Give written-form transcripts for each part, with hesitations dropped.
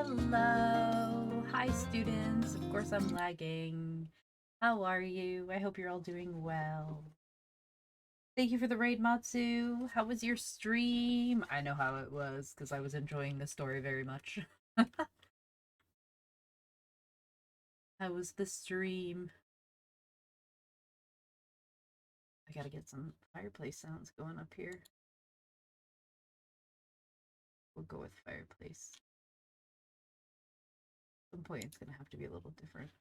Hello. Hi, students. Of course, I'm lagging. How are you? I hope you're all doing well. Thank you for the raid, Matsu. How was your stream? I know how it was because I was enjoying the story very much. How was the stream? I gotta get some fireplace sounds going up here. We'll go with fireplace. At some point, it's gonna have to be a little different.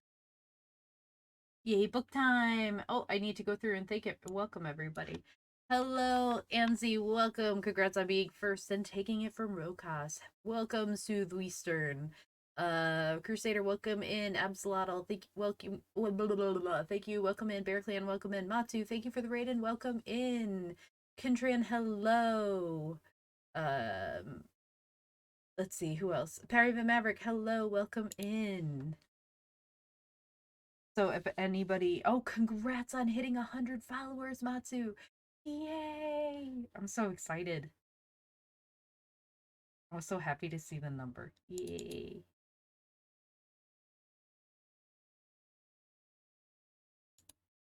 Yay, book time! Oh, I need to go through and thank it. Welcome, everybody. Hello, Anzi. Welcome. Congrats on being first and taking it from Rokas. Welcome, Southwestern. Crusader, welcome in. Absolotl, thank you. Welcome. Blah, blah, blah, blah, blah. Thank you. Welcome in. Bear Clan, welcome in. Matu, thank you for the raid and welcome in. Kintran, hello. Um, let's see who else. Parry the Maverick, hello. Welcome in. So if anybody, oh, congrats on hitting 100 followers, Matsu. Yay! I'm so excited. I was so happy to see the number. Yay.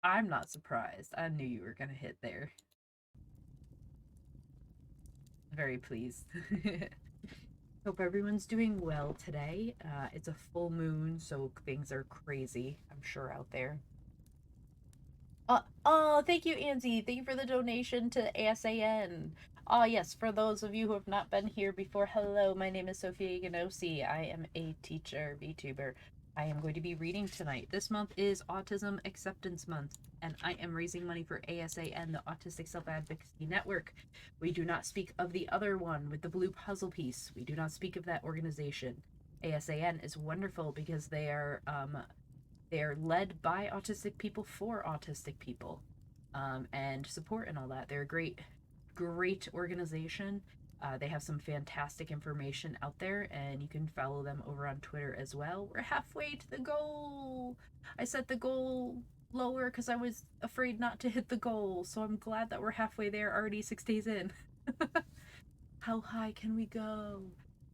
I'm not surprised. I knew you were going to hit there. Very pleased. Hope everyone's doing well today. It's a full moon, so things are crazy, I'm sure, out there. Oh, thank you, Anzi. Thank you for the donation to ASAN. Oh, yes, for those of you who have not been here before, hello, my name is Sophia Ignosi. I am a teacher, VTuber. I am going to be reading tonight. This month is Autism Acceptance Month, and I am raising money for ASAN, the Autistic Self-Advocacy Network. We do not speak of the other one with the blue puzzle piece. We do not speak of that organization. ASAN is wonderful because they're led by autistic people for autistic people, and support and all that. They're a great organization. They have some fantastic information out there, and you can follow them over on Twitter as well. We're halfway to the goal. I set the goal lower because I was afraid not to hit the goal, so I'm glad that we're halfway there already 6 days in. How high can we go?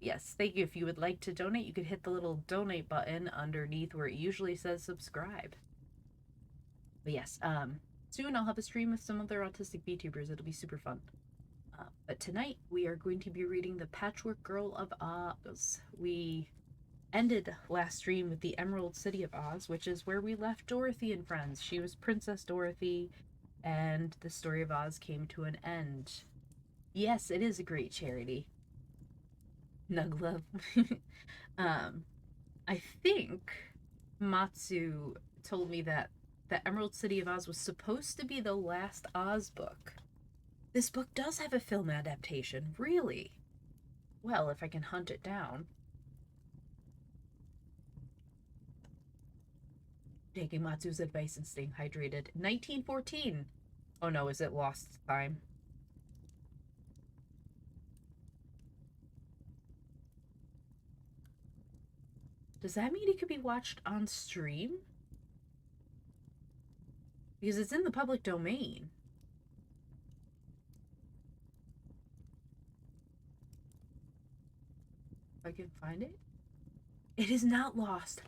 Yes, thank you. If you would like to donate, you could hit the little donate button underneath where it usually says subscribe. But yes, soon I'll have a stream with some other autistic VTubers. It'll be super fun. But tonight we are going to be reading The Patchwork Girl of Oz. We ended last stream with the Emerald City of Oz, which is where we left Dorothy and friends. She was Princess Dorothy, and the story of Oz came to an end. Yes, it is a great charity. Nug love. I think Matsu told me that the Emerald City of Oz was supposed to be the last Oz book. This book does have a film adaptation, really. Well, if I can hunt it down. Taking Matsu's advice and staying hydrated. 1914. Oh no, is it Lost Time? Does that mean it could be watched on stream? Because it's in the public domain. If I can find it. It is not lost.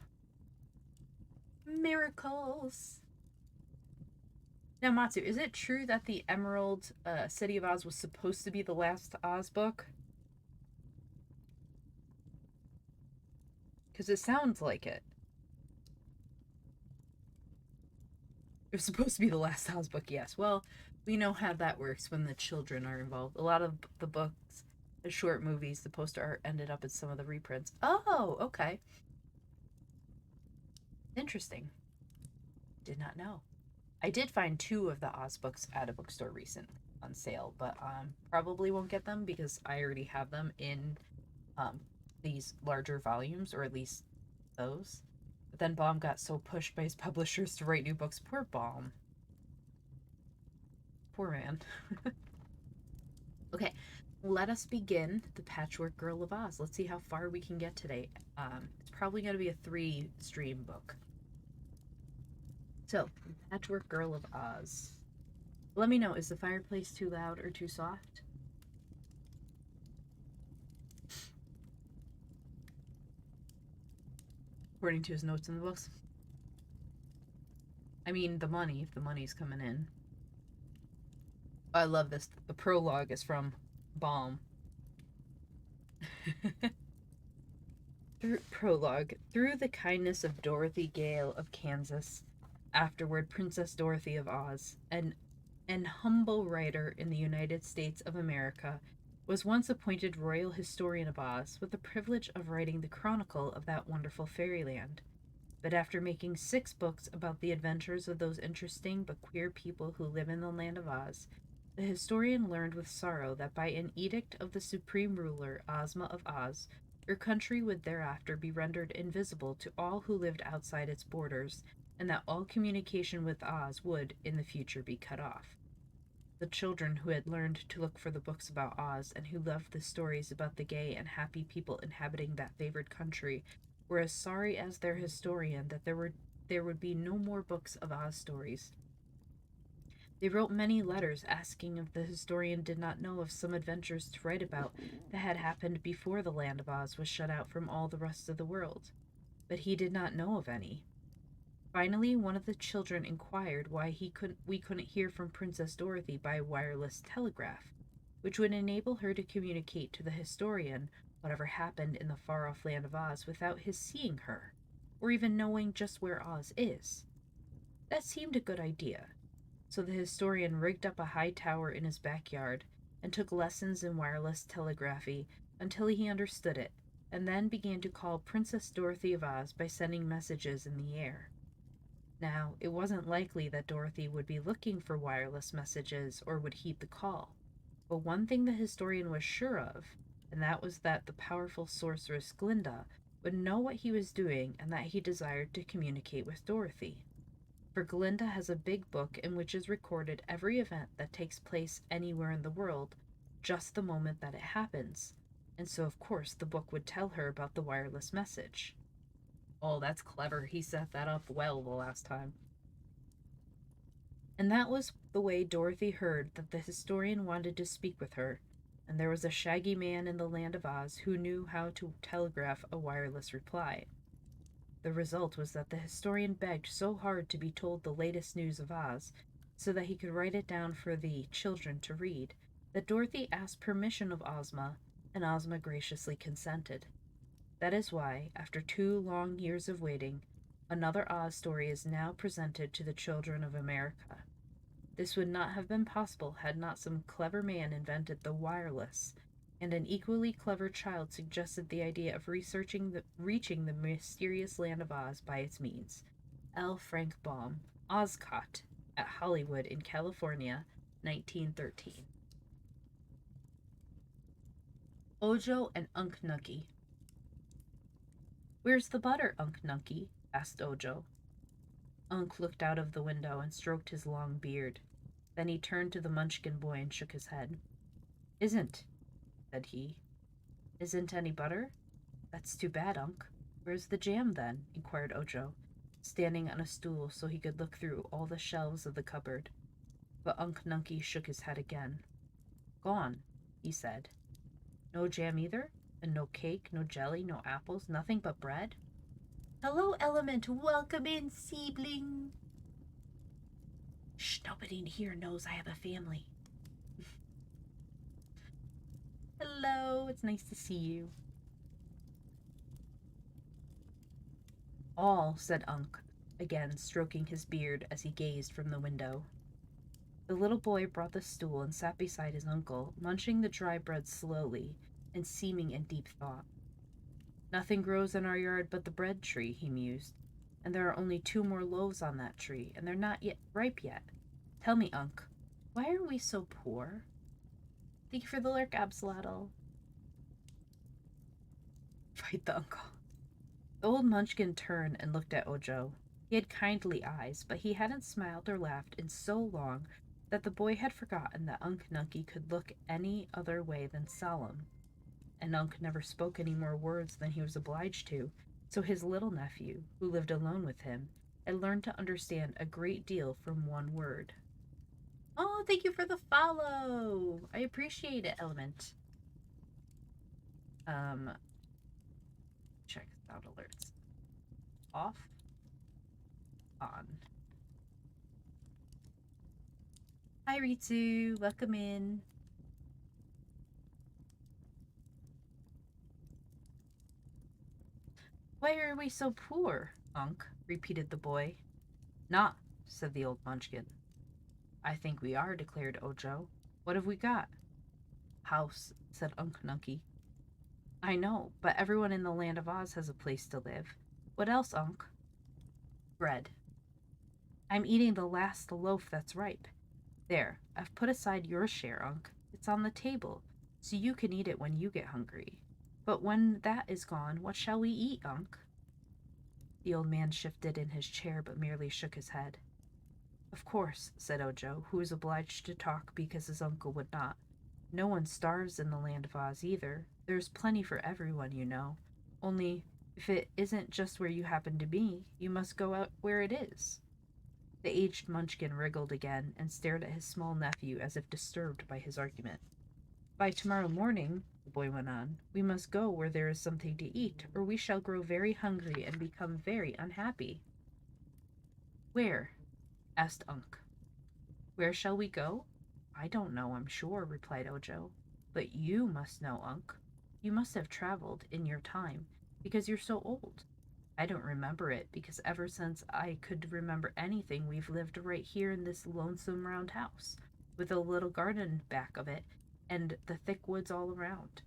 Miracles. Now, Matsu, is it true that the Emerald City of Oz was supposed to be the last Oz book? Because it sounds like it. It was supposed to be the last Oz book, yes. Well, we know how that works when the children are involved. A lot of the books, the short movies, the poster art ended up in some of the reprints. Oh, okay. Interesting. Did not know. I did find 2 of the Oz books at a bookstore recent on sale, but probably won't get them because I already have them in these larger volumes, or at least those. But then Baum got so pushed by his publishers to write new books. Poor Baum. Poor man. Okay, let us begin The Patchwork Girl of Oz. Let's see how far we can get today. It's probably going to be a 3-stream book. So, Patchwork Girl of Oz. Let me know, is the fireplace too loud or too soft? according to his notes in the books. I mean, the money, if the money's coming in. I love this. The prologue is from Baum. Through the kindness of Dorothy Gale of Kansas, afterward Princess Dorothy of Oz, an humble writer in the United States of America, was once appointed royal historian of Oz with the privilege of writing the chronicle of that wonderful fairyland. But after making 6 books about the adventures of those interesting but queer people who live in the land of Oz, the historian learned with sorrow that by an edict of the supreme ruler, Ozma of Oz, her country would thereafter be rendered invisible to all who lived outside its borders, and that all communication with Oz would, in the future, be cut off. The children who had learned to look for the books about Oz and who loved the stories about the gay and happy people inhabiting that favored country were as sorry as their historian that there would be no more books of Oz stories. They wrote many letters asking if the historian did not know of some adventures to write about that had happened before the land of Oz was shut out from all the rest of the world. But he did not know of any. Finally, one of the children inquired why we couldn't hear from Princess Dorothy by wireless telegraph, which would enable her to communicate to the historian whatever happened in the far-off land of Oz without his seeing her, or even knowing just where Oz is. That seemed a good idea, so the historian rigged up a high tower in his backyard and took lessons in wireless telegraphy until he understood it, and then began to call Princess Dorothy of Oz by sending messages in the air. Now, it wasn't likely that Dorothy would be looking for wireless messages or would heed the call, but one thing the historian was sure of, and that was that the powerful sorceress Glinda would know what he was doing and that he desired to communicate with Dorothy. For Glinda has a big book in which is recorded every event that takes place anywhere in the world, just the moment that it happens, and so of course the book would tell her about the wireless message. Oh, that's clever. He set that up well the last time. And that was the way Dorothy heard that the historian wanted to speak with her, and there was a shaggy man in the land of Oz who knew how to telegraph a wireless reply. The result was that the historian begged so hard to be told the latest news of Oz, so that he could write it down for the children to read, that Dorothy asked permission of Ozma, and Ozma graciously consented. That is why, after 2 long years of waiting, another Oz story is now presented to the children of America. This would not have been possible had not some clever man invented the wireless, and an equally clever child suggested the idea of reaching the mysterious land of Oz by its means. L. Frank Baum, Ozcott, at Hollywood in California, 1913. Ojo and Unc Nucky. "Where's the butter, Unc Nucky?" asked Ojo. Unc looked out of the window and stroked his long beard. Then he turned to the Munchkin boy and shook his head. "Isn't," said he. "Isn't any butter? That's too bad, Unc. Where's the jam, then?" inquired Ojo, standing on a stool so he could look through all the shelves of the cupboard. But Unc Nucky shook his head again. "Gone," he said. "No jam either? And no cake, no jelly, no apples, nothing but bread?" "Hello, Element. Welcome in, sibling." "Shh, nobody here knows I have a family." "Hello, it's nice to see you." "All," said Unc, again stroking his beard as he gazed from the window. The little boy brought the stool and sat beside his uncle, munching the dry bread slowly and seeming in deep thought. "Nothing grows in our yard but the bread tree," he mused, "and there are only 2 more loaves on that tree, and they're not yet ripe yet. Tell me, Unc, why are we so poor?" "Thank you for the lurk, Absolatl." Fight the uncle. The old Munchkin turned and looked at Ojo. He had kindly eyes, but he hadn't smiled or laughed in so long that the boy had forgotten that Unc Nucky could look any other way than solemn. And Unc never spoke any more words than he was obliged to, so his little nephew, who lived alone with him, had learned to understand a great deal from one word. "Oh, thank you for the follow. I appreciate it, Element." Check out alerts. off, on. Hi, Ritsu. Welcome in. Why are we so poor, Unc? Repeated the boy. Not, said the old munchkin. I think we are, declared Ojo. What have we got? House, said Unc Nunky. I know, but everyone in the land of Oz has a place to live. What else, Unc? Bread. I'm eating the last loaf that's ripe. There, I've put aside your share, Unc. It's on the table, so you can eat it when you get hungry. But when that is gone, what shall we eat, Unc? The old man shifted in his chair but merely shook his head. Of course, said Ojo, who was obliged to talk because his uncle would not. No one starves in the land of Oz either. There's plenty for everyone, you know. Only, if it isn't just where you happen to be, you must go out where it is. The aged munchkin wriggled again and stared at his small nephew as if disturbed by his argument. By tomorrow morning, the boy went on, we must go where there is something to eat, or we shall grow very hungry and become very unhappy. Where? Asked Unc. Where shall we go? I don't know, I'm sure, replied Ojo. But you must know, Unc. You must have traveled in your time, because you're so old. I don't remember it, because ever since I could remember anything, we've lived right here in this lonesome round house, with a little garden back of it, and the thick woods all around.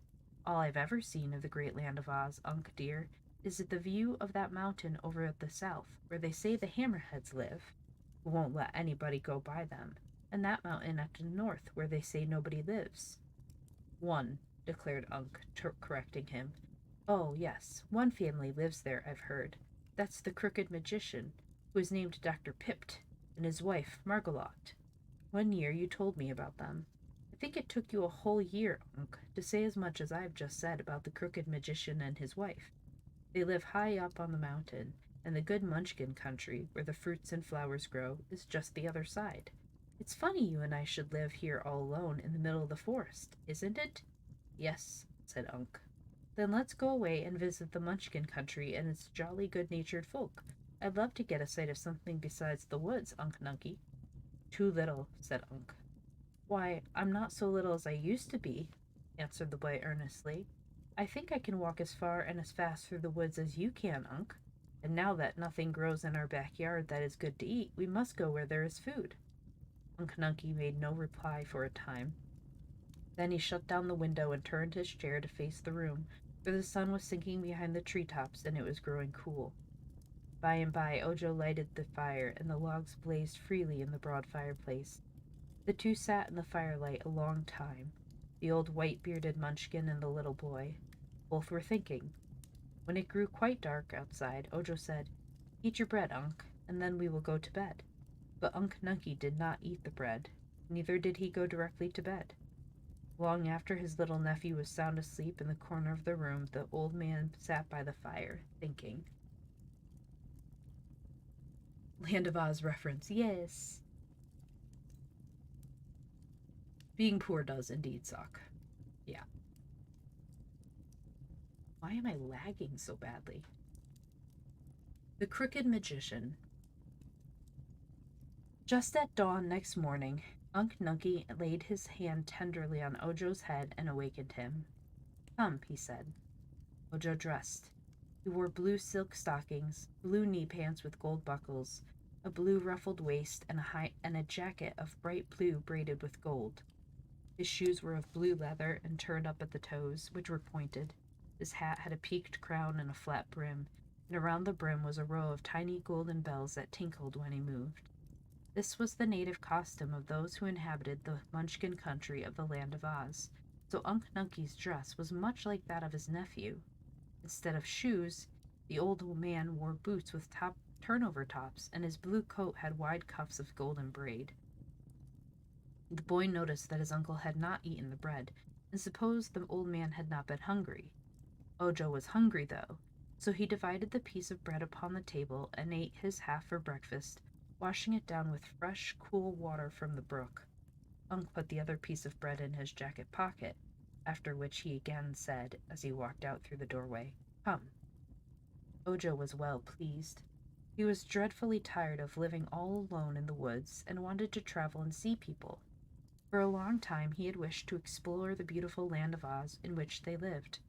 All I've ever seen of the great land of Oz, Unc dear, is the view of that mountain over at the south, where they say the Hammerheads live, who won't let anybody go by them, and that mountain at the north, where they say nobody lives. One, declared Unc, correcting him. Oh, yes, one family lives there, I've heard. That's the crooked magician, who is named Dr. Pipt, and his wife, Margolotte. One year you told me about them. I think it took you a whole year, Unc, to say as much as I've just said about the crooked magician and his wife. They live high up on the mountain, and the good Munchkin country, where the fruits and flowers grow, is just the other side. It's funny you and I should live here all alone in the middle of the forest, isn't it? Yes, said Unc. Then let's go away and visit the Munchkin country and its jolly good-natured folk. I'd love to get a sight of something besides the woods, Unc Nunky. Too little, said Unc. Why, I'm not so little as I used to be, answered the boy earnestly. I think I can walk as far and as fast through the woods as you can, Unc. And now that nothing grows in our backyard that is good to eat, we must go where there is food. Unc Nunky made no reply for a time. Then he shut down the window and turned his chair to face the room, for the sun was sinking behind the treetops and it was growing cool. By and by, Ojo lighted the fire, and the logs blazed freely in the broad fireplace. The two sat in the firelight a long time, the old white-bearded munchkin and the little boy. Both were thinking. When it grew quite dark outside, Ojo said, Eat your bread, Unc, and then we will go to bed. But Unc Nunky did not eat the bread. Neither did he go directly to bed. Long after his little nephew was sound asleep in the corner of the room, the old man sat by the fire, thinking. Land of Oz reference, yes. Being poor does indeed suck. Yeah. Why am I lagging so badly? The Crooked Magician. Just at dawn next morning, Unc Nunky laid his hand tenderly on Ojo's head and awakened him. Come, he said. Ojo dressed. He wore blue silk stockings, blue knee pants with gold buckles, a blue ruffled waist, and a jacket of bright blue braided with gold. His shoes were of blue leather and turned up at the toes, which were pointed. His hat had a peaked crown and a flat brim, and around the brim was a row of tiny golden bells that tinkled when he moved. This was the native costume of those who inhabited the Munchkin country of the Land of Oz, so Unc Nunky's dress was much like that of his nephew. Instead of shoes, the old man wore boots with turnover tops, and his blue coat had wide cuffs of golden braid. The boy noticed that his uncle had not eaten the bread, and supposed the old man had not been hungry. Ojo was hungry, though, so he divided the piece of bread upon the table and ate his half for breakfast, washing it down with fresh, cool water from the brook. Unc put the other piece of bread in his jacket pocket, after which he again said, as he walked out through the doorway, Come. Ojo was well pleased. He was dreadfully tired of living all alone in the woods and wanted to travel and see people. For a long time he had wished to explore the beautiful land of Oz in which they lived.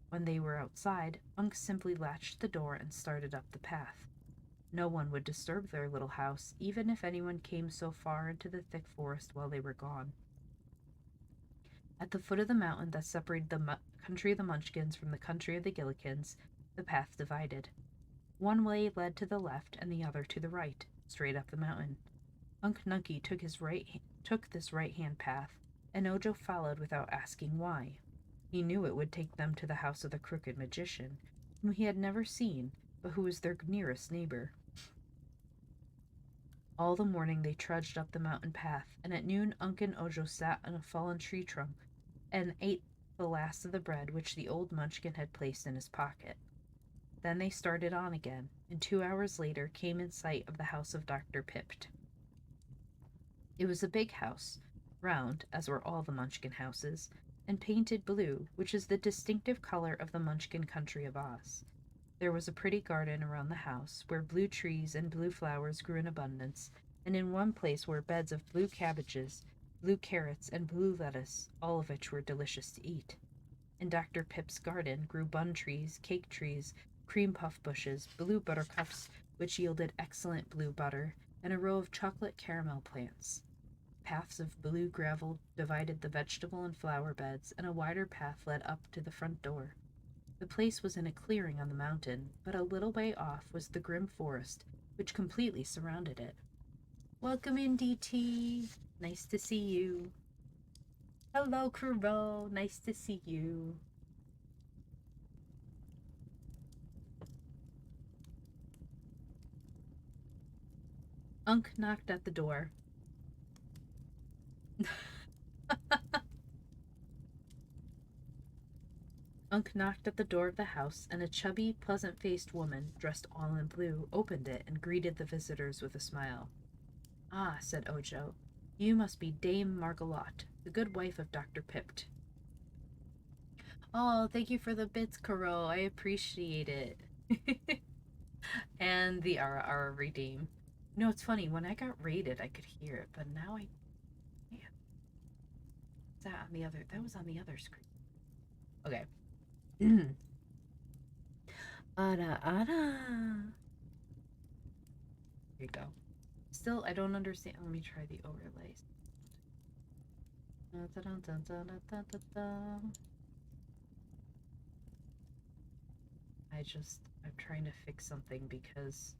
When they were outside, Unc simply latched the door and started up the path. No one would disturb their little house, even if anyone came so far into the thick forest while they were gone. At the foot of the mountain that separated the country of the Munchkins from the country of the Gillikins, the path divided. One way led to the left and the other to the right, straight up the mountain. Unc Nunkie took this right-hand path, and Ojo followed without asking why. He knew it would take them to the house of the Crooked Magician, whom he had never seen, but who was their nearest neighbor. All the morning they trudged up the mountain path, and at noon Unc and Ojo sat on a fallen tree trunk and ate the last of the bread which the old Munchkin had placed in his pocket. Then they started on again, and 2 hours later came in sight of the house of Dr. Pipt. It was a big house, round, as were all the Munchkin houses, and painted blue, which is the distinctive color of the Munchkin country of Oz. There was a pretty garden around the house, where blue trees and blue flowers grew in abundance, and in one place were beds of blue cabbages, blue carrots, and blue lettuce, all of which were delicious to eat. In Dr. Pip's garden grew bun trees, cake trees, cream puff bushes, blue buttercups, which yielded excellent blue butter, and a row of chocolate caramel plants. Paths of blue gravel divided the vegetable and flower beds, and a wider path led up to the front door. The place was in a clearing on the mountain, but a little way off was the grim forest, which completely surrounded it. Welcome in, DT. Nice to see you. Hello, Crow. Nice to see you. Unc knocked at the door. Unc knocked at the door of the house, and a chubby, pleasant-faced woman, dressed all in blue, opened it and greeted the visitors with a smile. "Ah," said Ojo, "you must be Dame Margalotte, the good wife of Dr. Pipt." "Oh, thank you for the bits, Kuro. I appreciate it." And the Ara redeem. You know, it's funny, when I got raided, I could hear it, but now I can't. That was on the other screen. Okay. Ara ara. There you go. Still, I don't understand. Let me try the overlays. I'm trying to fix something because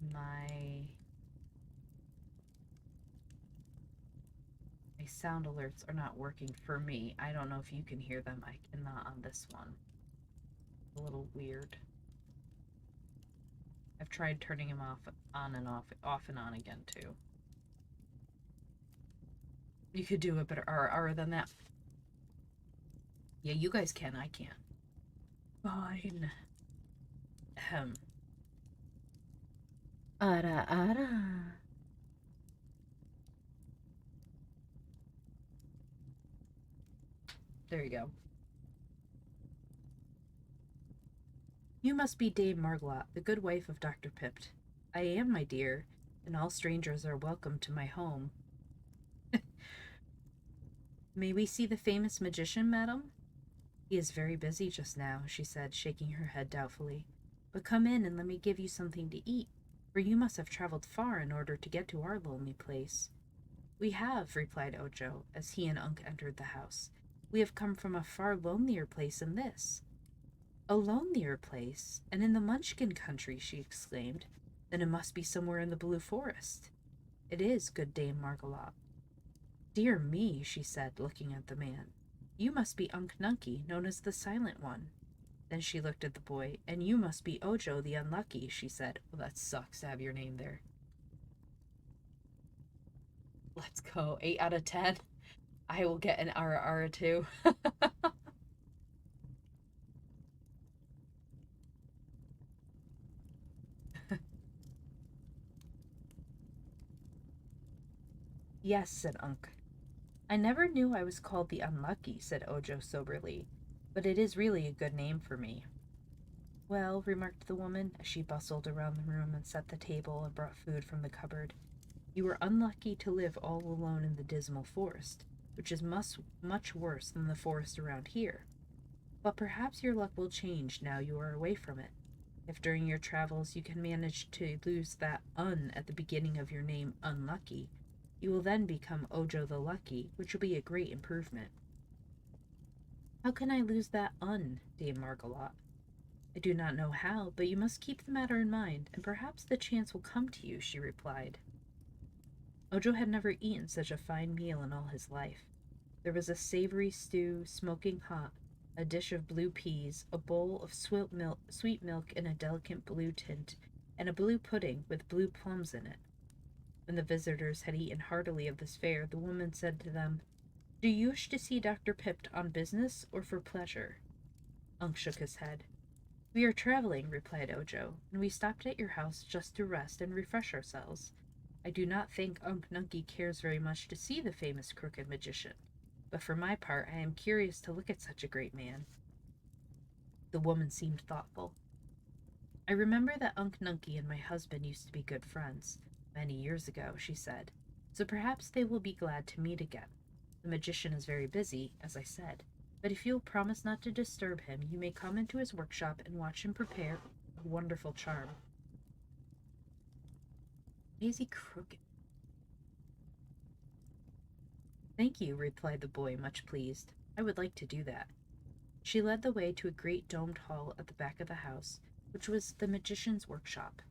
my sound alerts are not working for me. I don't know if you can hear them. I cannot on this one. A little weird. I've tried turning them on and off and on again too. You could do a better RR than that. Yeah, you guys can. I can't. Fine. Ara ara. There you go. "You must be Dame Margalotte, the good wife of Dr. Pipt." "I am, my dear, and all strangers are welcome to my home." "May we see the famous magician, madam?" "He is very busy just now," she said, shaking her head doubtfully. "But come in and let me give you something to eat, for you must have traveled far in order to get to our lonely place." "We have," replied Ojo, as he and Unc entered the house. "We have come from a far lonelier place than this." "A lonelier place? And in the Munchkin country?" she exclaimed. "Then it must be somewhere in the Blue Forest." "It is, good Dame Margalotte." "Dear me," she said, looking at the man. "You must be Unc Nunkie, known as the Silent One." Then she looked at the boy. "And you must be Ojo the Unlucky," she said. "Well, that sucks to have your name there." Let's go. 8 out of 10. I will get an RR too. "Yes," said Unc. "I never knew I was called the Unlucky," said Ojo soberly, "but it is really a good name for me." Well, remarked the woman, as she bustled around the room and set the table and brought food from the cupboard, you were unlucky to live all alone in the dismal forest, which is much worse than the forest around here. But perhaps your luck will change now you are away from it. If during your travels you can manage to lose that un at the beginning of your name unlucky, you will then become Ojo the Lucky, which will be a great improvement. How can I lose that un, Dame Margalotte? I do not know how, but you must keep the matter in mind, and perhaps the chance will come to you, she replied. Ojo had never eaten such a fine meal in all his life. There was a savory stew, smoking hot, a dish of blue peas, a bowl of sweet milk in a delicate blue tint, and a blue pudding with blue plums in it. When the visitors had eaten heartily of this fare, the woman said to them, Do you wish to see Dr. Pipt on business or for pleasure? Unc shook his head. We are traveling, replied Ojo, and we stopped at your house just to rest and refresh ourselves. I do not think Unc Nunkie cares very much to see the famous crooked magician, but for my part I am curious to look at such a great man. The woman seemed thoughtful. I remember that Unc Nunkie and my husband used to be good friends, many years ago, she said, so perhaps they will be glad to meet again. The magician is very busy, as I said, but if you'll promise not to disturb him, you may come into his workshop and watch him prepare a wonderful charm. Is he crooked? Thank you, replied the boy, much pleased. I would like to do that. She led the way to a great domed hall at the back of the house, which was the magician's workshop.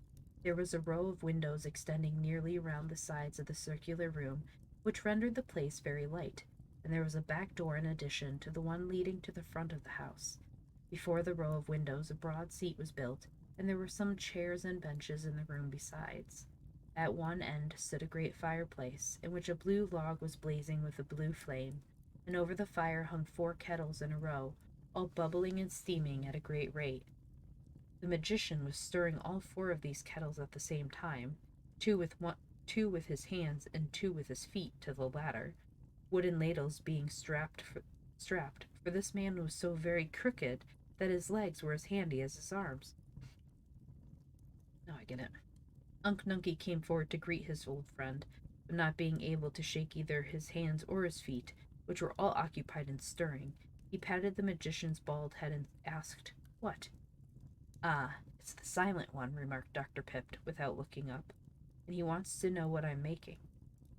There was a row of windows extending nearly around the sides of the circular room, which rendered the place very light, and there was a back door in addition to the one leading to the front of the house. Before the row of windows, a broad seat was built, and there were some chairs and benches in the room besides. At one end stood a great fireplace, in which a blue log was blazing with a blue flame, and over the fire hung 4 kettles in a row, all bubbling and steaming at a great rate. The magician was stirring all 4 of these kettles at the same time, two with his hands and 2 with his feet to the latter, wooden ladles being strapped, for this man was so very crooked that his legs were as handy as his arms. Now I get it. Unc Nunkie came forward to greet his old friend, but not being able to shake either his hands or his feet, which were all occupied in stirring, he patted the magician's bald head and asked, What? Ah, it's the silent one, remarked Dr. Pipt, without looking up, and he wants to know what I'm making.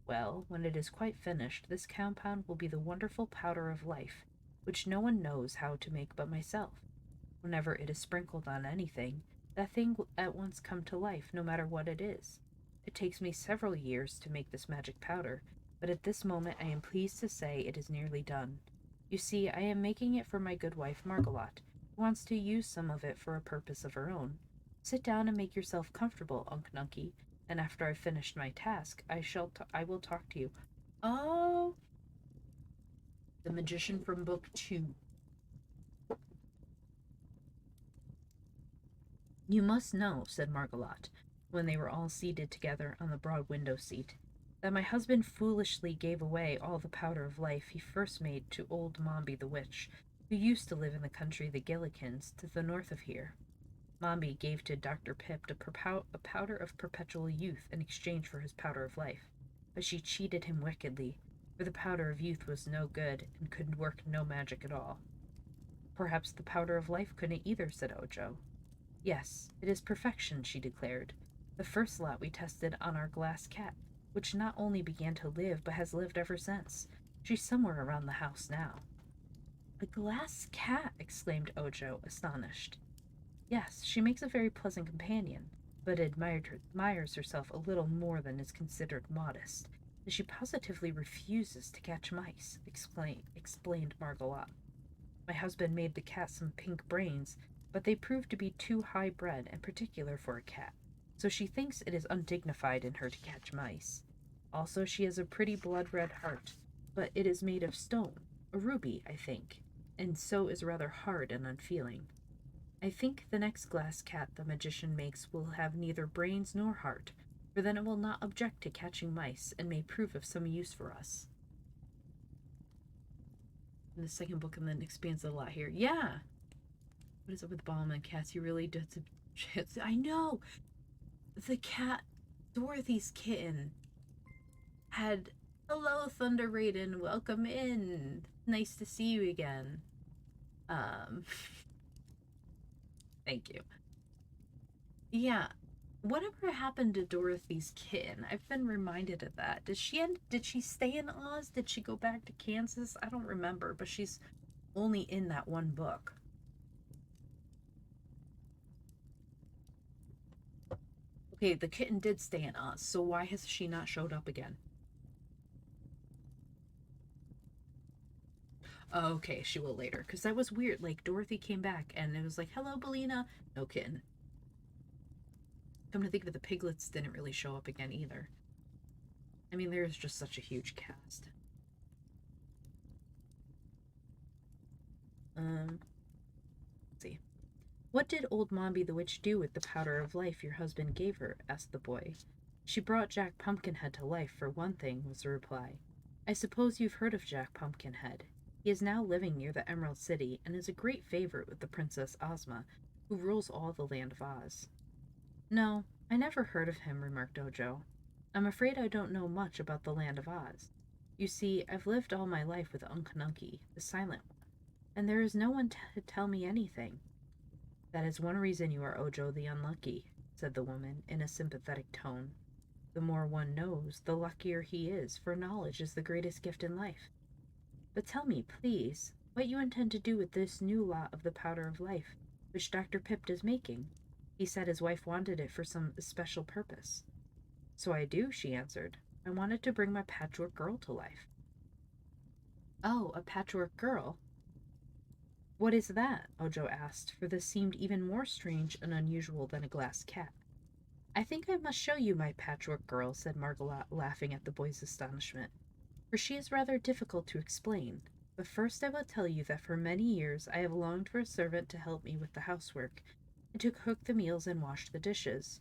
Well, when it is quite finished, this compound will be the wonderful powder of life, which no one knows how to make but myself. Whenever it is sprinkled on anything, that thing will at once come to life, no matter what it is. It takes me several years to make this magic powder, but at this moment I am pleased to say it is nearly done. You see, I am making it for my good wife Margalotte, who wants to use some of it for a purpose of her own. Sit down and make yourself comfortable, Unc Nunkie, and after I've finished my task, I will talk to you. Oh, the magician from Book 2. You must know, said Margalotte, when they were all seated together on the broad window seat, that my husband foolishly gave away all the powder of life he first made to old Mombi the witch, who used to live in the country of the Gillikins to the north of here. Mombi gave to Dr. Pipt a powder of perpetual youth in exchange for his powder of life, but she cheated him wickedly, for the powder of youth was no good and could work no magic at all. Perhaps the powder of life couldn't either, said Ojo. Yes, it is perfection, she declared. The first lot we tested on our glass cat, which not only began to live, but has lived ever since. She's somewhere around the house now. A glass cat, exclaimed Ojo, astonished. Yes, she makes a very pleasant companion, but admires herself a little more than is considered modest, and she positively refuses to catch mice, explained Margalotte. My husband made the cat some pink brains, but they proved to be too high bred and particular for a cat, so she thinks it is undignified in her to catch mice. Also, she has a pretty blood-red heart, but it is made of stone, a ruby, I think, and so is rather hard and unfeeling. I think the next glass cat the magician makes will have neither brains nor heart, for then it will not object to catching mice and may prove of some use for us. And the second book and then expands it a lot here. Yeah. What is up with Baum and cats? You really did some shit. I know! The cat, Dorothy's kitten, had, "Hello, Thunder Raiden, welcome in. Nice to see you again." Um, thank you. Yeah. Whatever happened to Dorothy's kitten? I've been reminded of that. Did she stay in Oz? Did she go back to Kansas? I don't remember, but she's only in that one book. Okay, the kitten did stay in Oz, so why has she not showed up again? Oh, okay, she will later. Because that was weird. Like, Dorothy came back and it was like, "Hello, Bellina." No kitten. Come to think of it, the piglets didn't really show up again either. I mean, there's just such a huge cast. Let's see. "What did old Mombi the witch do with the powder of life your husband gave her?" asked the boy. "She brought Jack Pumpkinhead to life, for one thing," was the reply. "I suppose you've heard of Jack Pumpkinhead. He is now living near the Emerald City and is a great favorite with the Princess Ozma, who rules all the land of Oz." "No, I never heard of him," remarked Ojo. "I'm afraid I don't know much about the land of Oz. You see, I've lived all my life with Unc Nunkie, the Silent One, and there is no one to tell me anything." "That is one reason you are Ojo the Unlucky," said the woman in a sympathetic tone. "The more one knows, the luckier he is, for knowledge is the greatest gift in life. But tell me, please, what you intend to do with this new lot of the powder of life, which Dr. Pipt is making. He said his wife wanted it for some special purpose." "So I do," she answered. "I wanted to bring my patchwork girl to life." "Oh, a patchwork girl? What is that?" Ojo asked, for this seemed even more strange and unusual than a glass cat. "I think I must show you my patchwork girl," said Margolotte, laughing at the boy's astonishment, "for she is rather difficult to explain. But first I will tell you that for many years I have longed for a servant to help me with the housework, and to cook the meals and wash the dishes.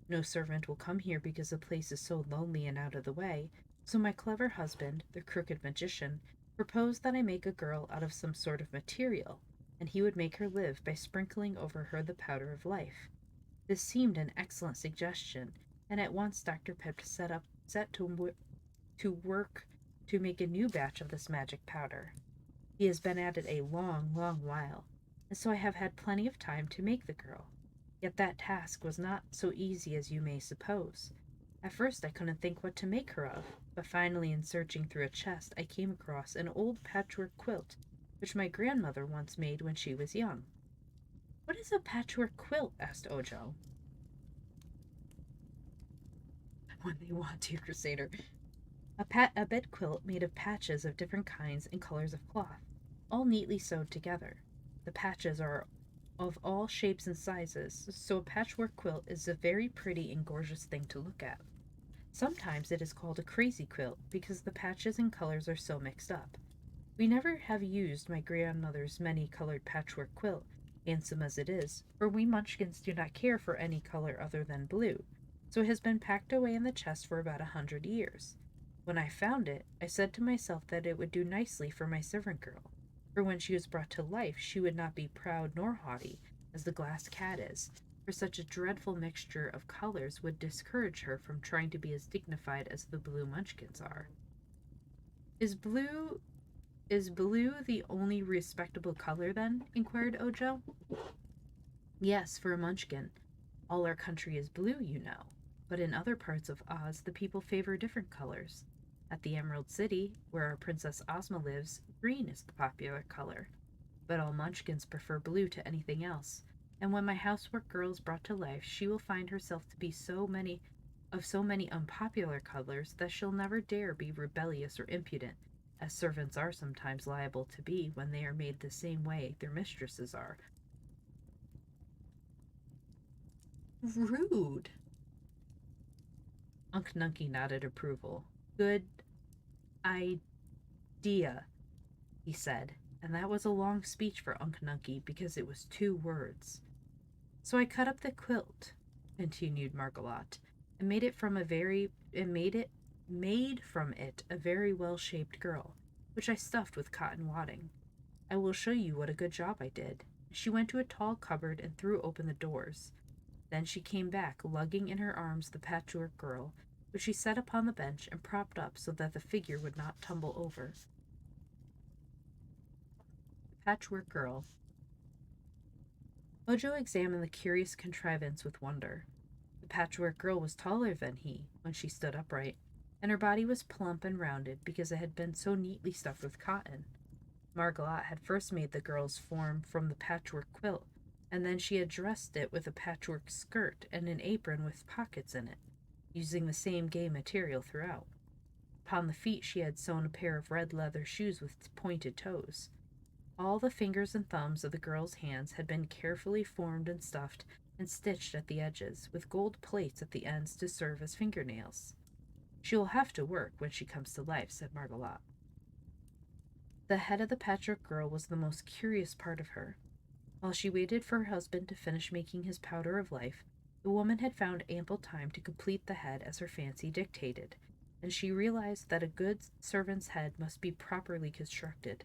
No servant will come here because the place is so lonely and out of the way, so my clever husband, the crooked magician, proposed that I make a girl out of some sort of material, and he would make her live by sprinkling over her the powder of life. This seemed an excellent suggestion, and at once Dr. Pipt set to work to make a new batch of this magic powder. He has been at it a long, long while, and so I have had plenty of time to make the girl. Yet that task was not so easy as you may suppose. At first I couldn't think what to make her of, but finally in searching through a chest I came across an old patchwork quilt which my grandmother once made when she was young." "What is a patchwork quilt?" asked Ojo. "When they want to, Crusader." A bed quilt made of patches of different kinds and colors of cloth, all neatly sewed together. The patches are of all shapes and sizes, so a patchwork quilt is a very pretty and gorgeous thing to look at. Sometimes it is called a crazy quilt because the patches and colors are so mixed up. We never have used my grandmother's many-colored patchwork quilt, handsome as it is, for we Munchkins do not care for any color other than blue, so it has been packed away in the chest for about 100 years. When I found it, I said to myself that it would do nicely for my servant girl, for when she was brought to life she would not be proud nor haughty, as the glass cat is, for such a dreadful mixture of colors would discourage her from trying to be as dignified as the blue Munchkins are." Is blue the only respectable color, then?" inquired Ojo. "Yes, for a Munchkin. All our country is blue, you know. But in other parts of Oz, the people favor different colors. At the Emerald City, where our Princess Ozma lives, green is the popular color. But all Munchkins prefer blue to anything else, and when my housework girl is brought to life, she will find herself to be so many unpopular colors that she'll never dare be rebellious or impudent, as servants are sometimes liable to be when they are made the same way their mistresses are." "Rude." Unc Nunkie nodded approval. "Good idea," he said, and that was a long speech for Unc Nunkie because it was 2 words. "So I cut up the quilt," continued Margolotte, "and made from it a very well-shaped girl, which I stuffed with cotton wadding. I will show you what a good job I did." She went to a tall cupboard and threw open the doors. Then she came back, lugging in her arms the Patchwork Girl, which she set upon the bench and propped up so that the figure would not tumble over. The Patchwork Girl. Ojo examined the curious contrivance with wonder. The Patchwork Girl was taller than he when she stood upright, and her body was plump and rounded because it had been so neatly stuffed with cotton. Margolot had first made the girl's form from the patchwork quilt, and then she had dressed it with a patchwork skirt and an apron with pockets in it, using the same gay material throughout. Upon the feet she had sewn a pair of red leather shoes with pointed toes. All the fingers and thumbs of the girl's hands had been carefully formed and stuffed and stitched at the edges, with gold plates at the ends to serve as fingernails. She will have to work when she comes to life, said Margolot. The head of the Patchwork Girl was the most curious part of her. While she waited for her husband to finish making his powder of life, the woman had found ample time to complete the head as her fancy dictated, and she realized that a good servant's head must be properly constructed.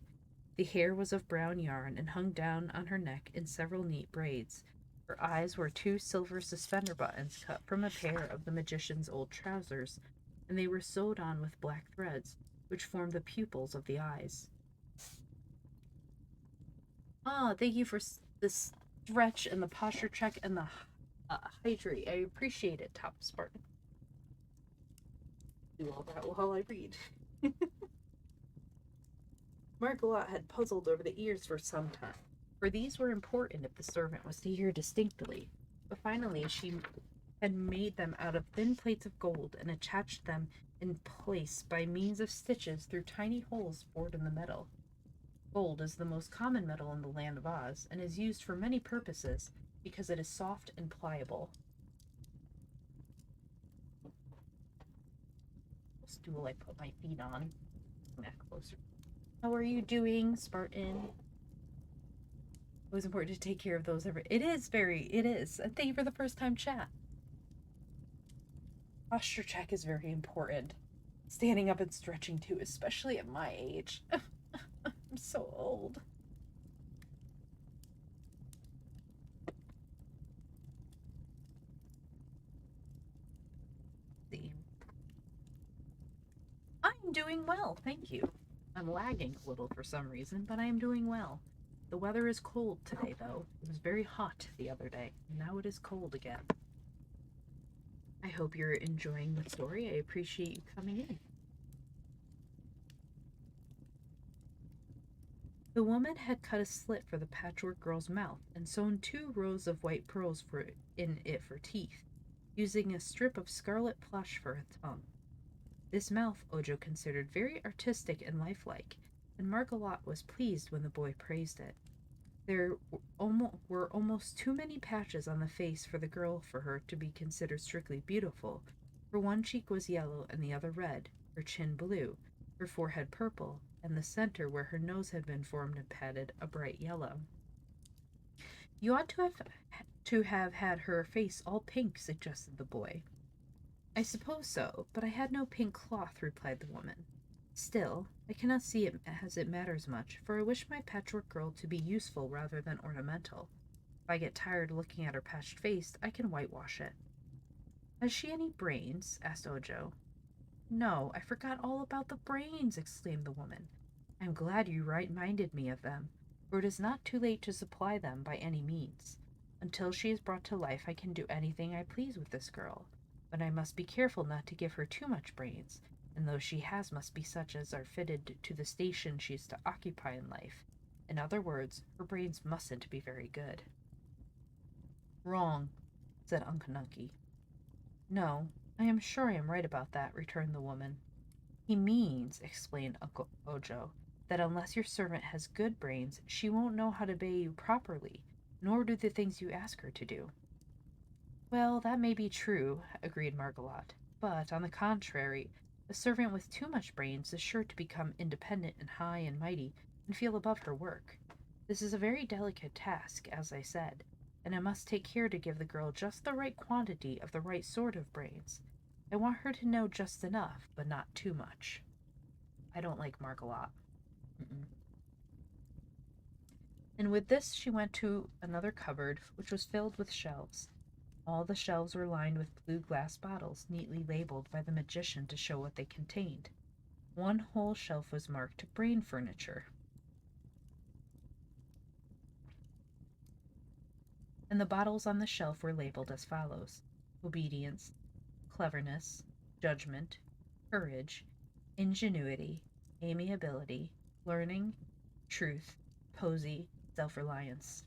The hair was of brown yarn and hung down on her neck in several neat braids. Her eyes were two silver suspender buttons cut from a pair of the magician's old trousers, and they were sewed on with black threads, which formed the pupils of the eyes. Thank you for the stretch and the posture check and the hydrate. I appreciate it, Top Spartan. Do all that while I read. Margolot had puzzled over the ears for some time, for these were important if the servant was to hear distinctly. But finally she had made them out of thin plates of gold and attached them in place by means of stitches through tiny holes bored in the metal. Gold is the most common metal in the land of Oz and is used for many purposes because it is soft and pliable. What stool I put my feet on? Bring that closer. How are you doing, Spartan? It was important to take care of those. It is. Thank you for the first time chat. Posture check is very important. Standing up and stretching too, especially at my age. I'm so old. See. I'm doing well, thank you. I'm lagging a little for some reason, but I am doing well. The weather is cold today, though. It was very hot the other day, and now it is cold again. I hope you're enjoying the story. I appreciate you coming in. The woman had cut a slit for the Patchwork Girl's mouth and sewn 2 rows of white pearls in it for teeth, using a strip of scarlet plush for a tongue. This mouth Ojo considered very artistic and lifelike, and Margolot was pleased when the boy praised it. There were almost too many patches on the face for the girl for her to be considered strictly beautiful, for one cheek was yellow and the other red, her chin blue, her forehead purple, and the center where her nose had been formed and padded a bright yellow. You ought to have had her face all pink, suggested the boy. I suppose so, but I had no pink cloth, replied the woman. Still, I cannot see it as it matters much, for I wish my Patchwork Girl to be useful rather than ornamental. If I get tired looking at her patched face, I can whitewash it. Has she any brains? Asked Ojo. No, I forgot all about the brains, exclaimed the woman. I am glad you reminded me of them, for it is not too late to supply them by any means. Until she is brought to life, I can do anything I please with this girl, but I must be careful not to give her too much brains, and those she has must be such as are fitted to the station she is to occupy in life. In other words, her brains mustn't be very good. Wrong, said Uncle Nunky. No, I am sure I am right about that, returned the woman. He means, explained Uncle Ojo, that unless your servant has good brains, she won't know how to obey you properly, nor do the things you ask her to do. Well, that may be true, agreed Margolot, but, on the contrary, a servant with too much brains is sure to become independent and high and mighty and feel above her work. This is a very delicate task, as I said, and I must take care to give the girl just the right quantity of the right sort of brains. I want her to know just enough, but not too much. I don't like Margolot. And with this she went to another cupboard, which was filled with shelves. All the shelves were lined with blue glass bottles, neatly labeled by the magician to show what they contained. One whole shelf was marked brain furniture, and the bottles on the shelf were labeled as follows: obedience, cleverness, judgment, courage, ingenuity, amiability, learning, truth, posy, self reliance.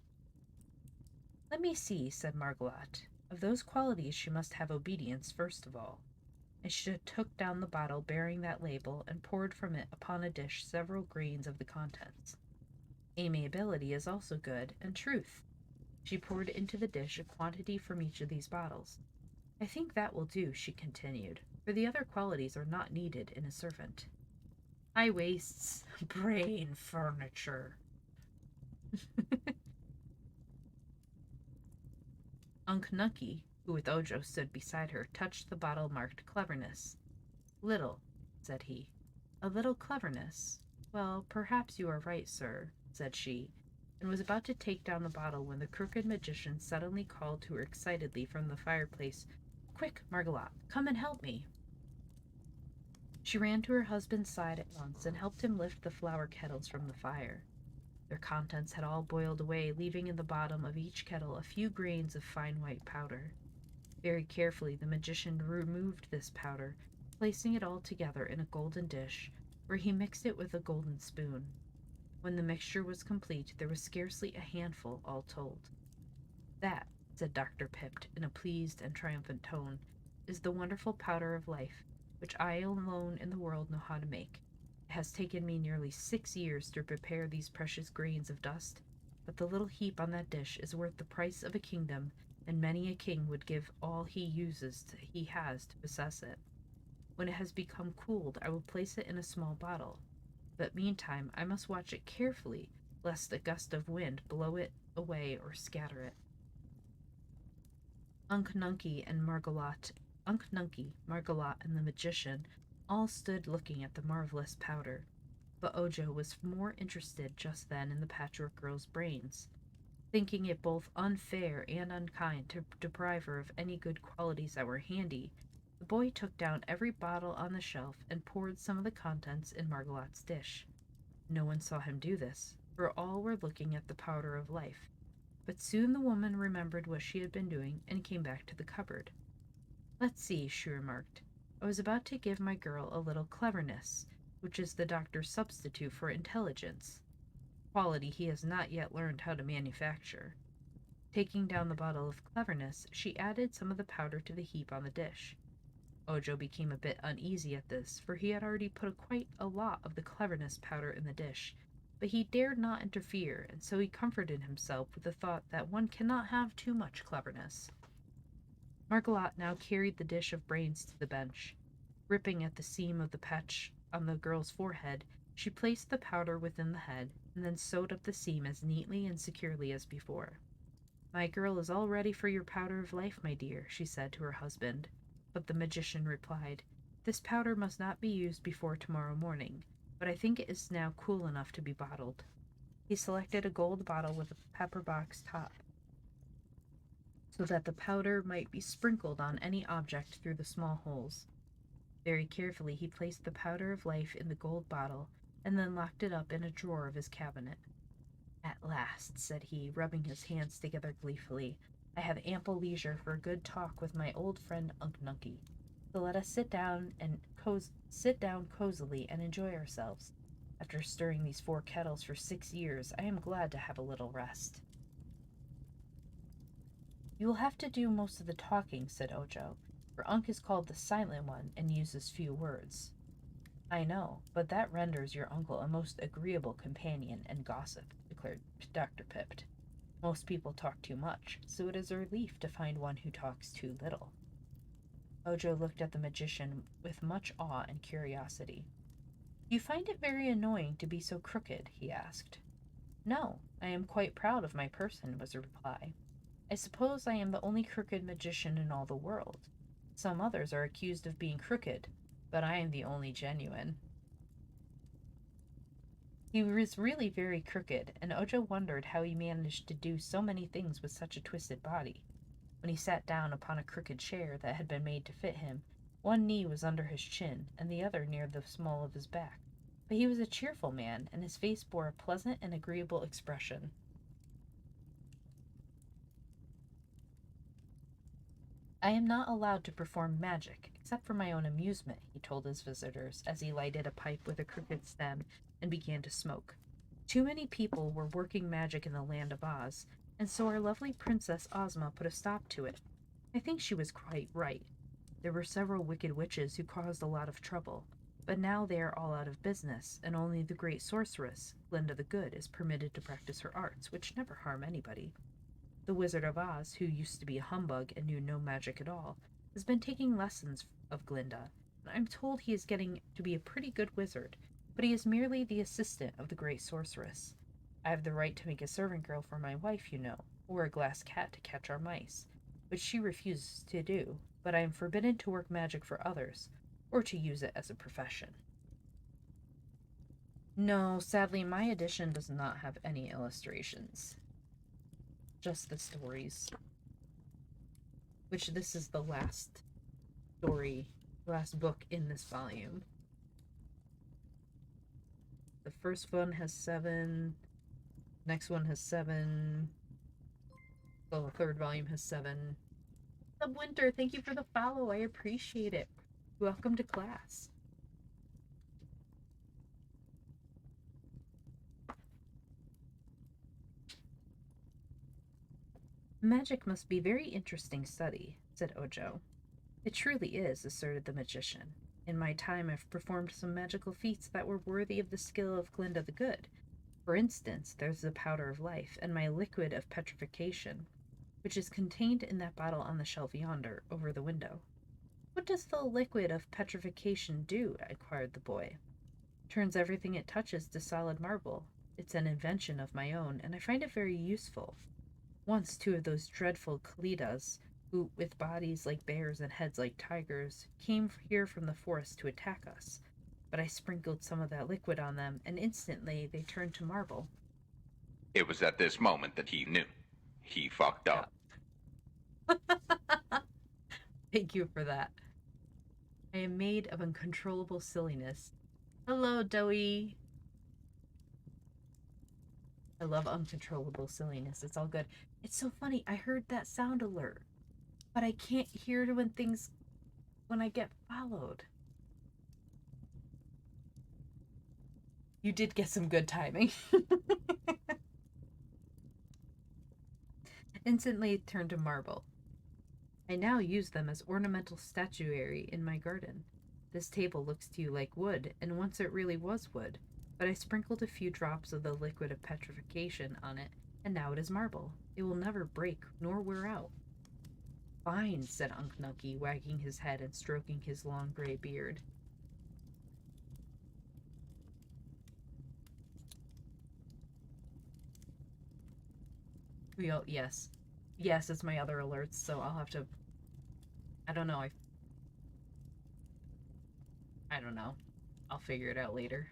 Let me see, said Margolotte. Of those qualities she must have obedience first of all. And she took down the bottle bearing that label and poured from it upon a dish several grains of the contents. Amiability is also good, and truth. She poured into the dish a quantity from each of these bottles. I think that will do, she continued, for the other qualities are not needed in a servant. High waists, brain furniture. Unc Nucky, who with Ojo stood beside her, touched the bottle marked cleverness. Little, said he. A little cleverness. Well, perhaps you are right, sir, said she, and was about to take down the bottle when the crooked magician suddenly called to her excitedly from the fireplace, Quick, Margolotte, come and help me. She ran to her husband's side at once and helped him lift the flower kettles from the fire. Their contents had all boiled away, leaving in the bottom of each kettle a few grains of fine white powder. Very carefully the magician removed this powder, placing it all together in a golden dish, where he mixed it with a golden spoon. When the mixture was complete, there was scarcely a handful, all told. That, said Dr. Pipt in a pleased and triumphant tone, is the wonderful powder of life, which I alone in the world know how to make. It has taken me nearly 6 years to prepare these precious grains of dust, but the little heap on that dish is worth the price of a kingdom, and many a king would give all he has to possess it. When it has become cooled, I will place it in a small bottle, but meantime I must watch it carefully, lest a gust of wind blow it away or scatter it. Unc Nunkie, Margolotte, and the magician all stood looking at the marvelous powder, but Ojo was more interested just then in the Patchwork Girl's brains. Thinking it both unfair and unkind to deprive her of any good qualities that were handy, the boy took down every bottle on the shelf and poured some of the contents in Margolotte's dish. No one saw him do this, for all were looking at the powder of life. But soon the woman remembered what she had been doing and came back to the cupboard. Let's see, she remarked. I was about to give my girl a little cleverness, which is the doctor's substitute for intelligence, quality he has not yet learned how to manufacture. Taking down the bottle of cleverness, she added some of the powder to the heap on the dish. Ojo became a bit uneasy at this, for he had already put quite a lot of the cleverness powder in the dish, but he dared not interfere, and so he comforted himself with the thought that one cannot have too much cleverness. Margolotte now carried the dish of brains to the bench. Ripping at the seam of the patch on the girl's forehead, she placed the powder within the head, and then sewed up the seam as neatly and securely as before. My girl is all ready for your powder of life, my dear, she said to her husband. But the magician replied, This powder must not be used before tomorrow morning, but I think it is now cool enough to be bottled. He selected a gold bottle with a pepper box top, so that the powder might be sprinkled on any object through the small holes. Very carefully he placed the powder of life in the gold bottle, and then locked it up in a drawer of his cabinet. At last, said he, rubbing his hands together gleefully, I have ample leisure for a good talk with my old friend Unc Nunkie. So let us sit down cozily and enjoy ourselves. After stirring these 4 kettles for 6 years, I am glad to have a little rest. You will have to do most of the talking, said Ojo, for Unc is called the Silent One and uses few words. I know, but that renders your uncle a most agreeable companion and gossip, declared Dr. Pipt. Most people talk too much, so it is a relief to find one who talks too little. Ojo looked at the magician with much awe and curiosity. You find it very annoying to be so crooked? He asked. No, I am quite proud of my person, was the reply. I suppose I am the only crooked magician in all the world. Some others are accused of being crooked, but I am the only genuine. He was really very crooked, and Ojo wondered how he managed to do so many things with such a twisted body. When he sat down upon a crooked chair that had been made to fit him, one knee was under his chin and the other near the small of his back. But he was a cheerful man, and his face bore a pleasant and agreeable expression. I am not allowed to perform magic, except for my own amusement, he told his visitors as he lighted a pipe with a crooked stem and began to smoke. Too many people were working magic in the land of Oz, and so our lovely Princess Ozma put a stop to it. I think she was quite right. There were several wicked witches who caused a lot of trouble, but now they are all out of business, and only the great sorceress, Glinda the Good, is permitted to practice her arts, which never harm anybody. The Wizard of Oz, who used to be a humbug and knew no magic at all, has been taking lessons of Glinda, and I'm told he is getting to be a pretty good wizard, but he is merely the assistant of the great sorceress. I have the right to make a servant girl for my wife, you know, or a glass cat to catch our mice, which she refuses to do, but I am forbidden to work magic for others, or to use it as a profession. No, sadly, my edition does not have any illustrations. Just the stories. Which this is the last story, last book in this volume. The first one has 7. Next one has 7. The third volume has 7. Subwinter, thank you for the follow. I appreciate it. Welcome to class. Magic must be very interesting study, said Ojo. It truly is, asserted the magician. In my time I've performed some magical feats that were worthy of the skill of Glinda the Good. For instance, there's the powder of life and my liquid of petrification, which is contained in that bottle on the shelf yonder, over the window. What does the liquid of petrification do? Inquired the boy. Turns everything it touches to solid marble. It's an invention of my own, and I find it very useful. Once 2 of those dreadful Kalidas, who, with bodies like bears and heads like tigers, came here from the forest to attack us. But I sprinkled some of that liquid on them, and instantly they turned to marble. It was at this moment that he knew. He fucked up. Thank you for that. I am made of uncontrollable silliness. Hello, Doey. I love uncontrollable silliness. It's all good. It's so funny. I heard that sound alert, but I can't hear it when I get followed. You did get some good timing. Instantly turned to marble. I now use them as ornamental statuary in my garden. This table looks to you like wood, and once it really was wood, but I sprinkled a few drops of the liquid of petrification on it, and now it is marble. It will never break nor wear out. Fine, said Unc Nucky, wagging his head and stroking his long gray beard. Yes. Yes, it's my other alerts, so I'll have to... I don't know, I don't know. I'll figure it out later.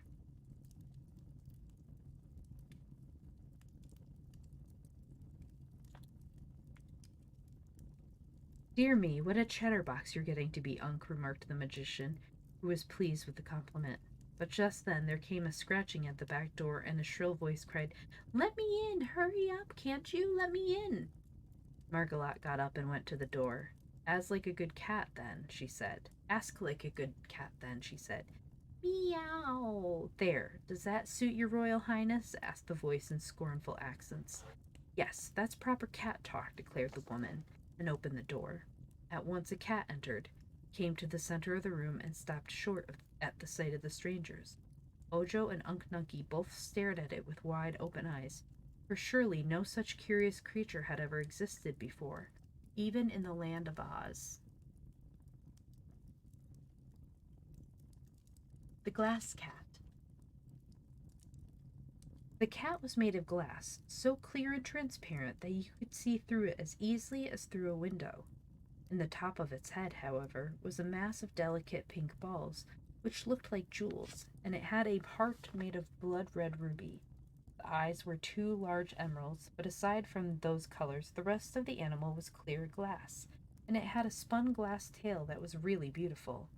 Dear me, what a chatterbox you're getting to be, Unc, remarked the magician, who was pleased with the compliment. But just then there came a scratching at the back door, and a shrill voice cried, "Let me in! Hurry up, can't you? Let me in!" Margolot got up and went to the door. As like a good cat, then, she said. Ask like a good cat, then, she said. Meow! There, does that suit your royal highness? Asked the voice in scornful accents. Yes, that's proper cat talk, declared the woman, and opened the door. At once a cat entered, came to the center of the room, and stopped short at the sight of the strangers. Ojo and Unc Nunkie both stared at it with wide open eyes, for surely no such curious creature had ever existed before, even in the land of Oz. The Glass Cat. The cat was made of glass, so clear and transparent that you could see through it as easily as through a window. In the top of its head, however, was a mass of delicate pink balls, which looked like jewels, and it had a heart made of blood red ruby. The eyes were two large emeralds, but aside from those colors, the rest of the animal was clear glass, and it had a spun glass tail that was really beautiful.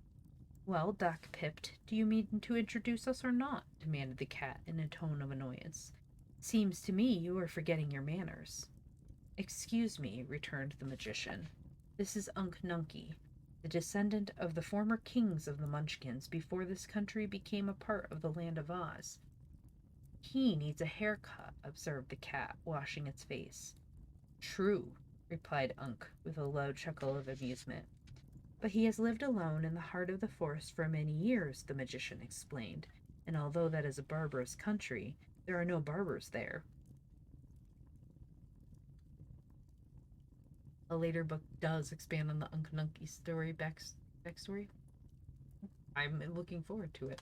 Well, Doc Pipt, do you mean to introduce us or not? Demanded the cat in a tone of annoyance. Seems to me you are forgetting your manners. Excuse me, returned the magician. This is Unk Nunky, the descendant of the former kings of the Munchkins before this country became a part of the land of Oz. He needs a haircut, observed the cat, washing its face. True, replied Unk, with a low chuckle of amusement. But he has lived alone in the heart of the forest for many years, the magician explained, and although that is a barbarous country, there are no barbers there. A later book does expand on the Unk Nunky backstory. I'm looking forward to it.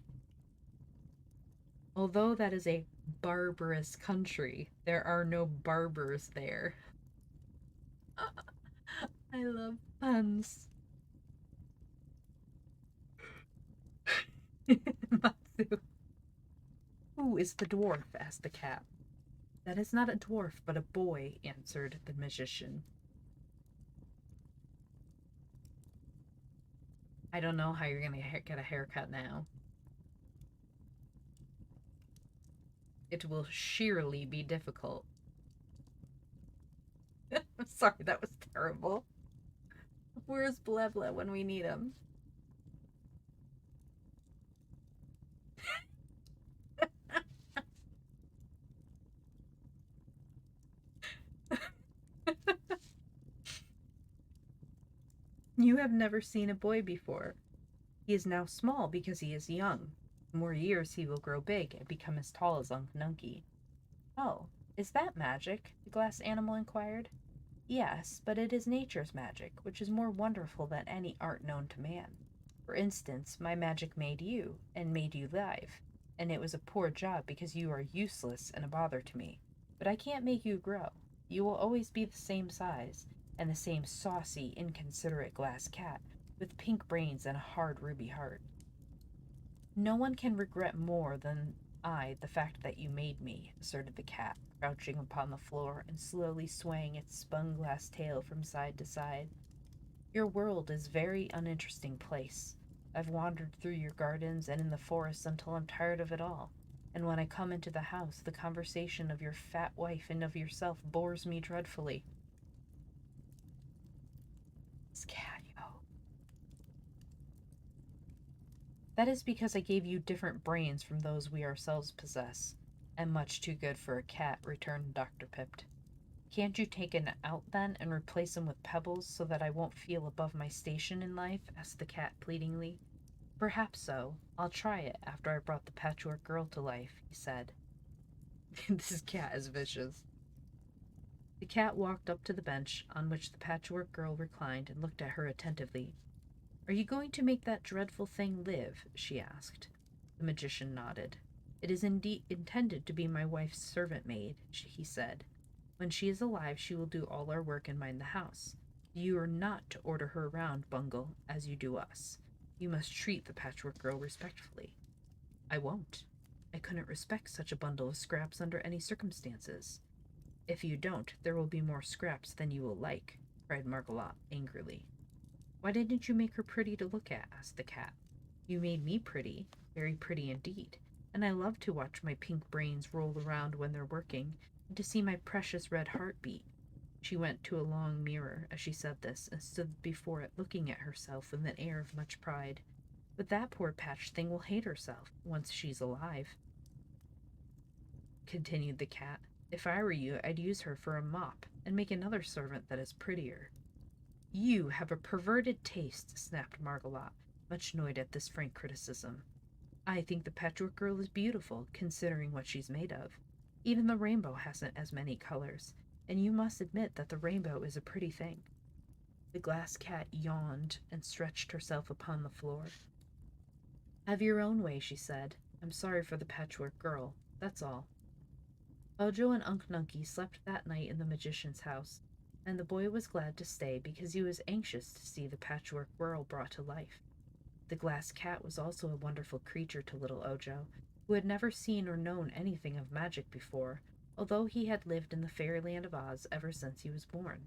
Although that is a barbarous country, there are no barbers there. I love puns. Matsu. Who is the dwarf? Asked the cat. That is not a dwarf, but a boy, answered the magician. I don't know how you're going to get a haircut now. It will sheerly be difficult. I'm sorry, that was terrible. Where's Blebla when we need him? You have never seen a boy before. He is now small because he is young. In more years he will grow big and become as tall as Unk Nunky. Oh, is that magic? The glass animal inquired. Yes, but it is nature's magic, which is more wonderful than any art known to man. For instance, my magic made you, and made you live, and it was a poor job because you are useless and a bother to me. But I can't make you grow. You will always be the same size, and the same saucy, inconsiderate glass cat, with pink brains and a hard ruby heart. No one can regret more than I the fact that you made me, asserted the cat, crouching upon the floor and slowly swaying its spun glass tail from side to side. Your world is a very uninteresting place. I've wandered through your gardens and in the forest until I'm tired of it all. And when I come into the house, the conversation of your fat wife and of yourself bores me dreadfully. This cat, yo. That is because I gave you different brains from those we ourselves possess. And much too good for a cat, returned Dr. Pipt. Can't you take it out then and replace him with pebbles so that I won't feel above my station in life? Asked the cat pleadingly. Perhaps so. I'll try it after I brought the Patchwork Girl to life, he said. This cat is vicious. The cat walked up to the bench on which the Patchwork Girl reclined and looked at her attentively. Are you going to make that dreadful thing live? She asked. The magician nodded. It is indeed intended to be my wife's servant maid, he said. When she is alive, she will do all our work and mind the house. You are not to order her around, Bungle, as you do us. You must treat the Patchwork Girl respectfully. I won't. I couldn't respect such a bundle of scraps under any circumstances. If you don't, there will be more scraps than you will like, cried Margolotte angrily. Why didn't you make her pretty to look at? Asked the cat. You made me pretty, very pretty indeed, and I love to watch my pink brains roll around when they're working, and to see my precious red heart beat. She went to a long mirror as she said this, and stood before it looking at herself with an air of much pride. But that poor Patch thing will hate herself once she's alive, continued the cat. If I were you, I'd use her for a mop, and make another servant that is prettier. You have a perverted taste, snapped Margolotte, much annoyed at this frank criticism. I think the Patchwork Girl is beautiful, considering what she's made of. Even the rainbow hasn't as many colors, and you must admit that the rainbow is a pretty thing. The glass cat yawned and stretched herself upon the floor. Have your own way, she said. I'm sorry for the Patchwork Girl, that's all. Ojo and Unk Nunky slept that night in the magician's house, and the boy was glad to stay because he was anxious to see the Patchwork Girl brought to life. The glass cat was also a wonderful creature to little Ojo, who had never seen or known anything of magic before, although he had lived in the fairyland of Oz ever since he was born.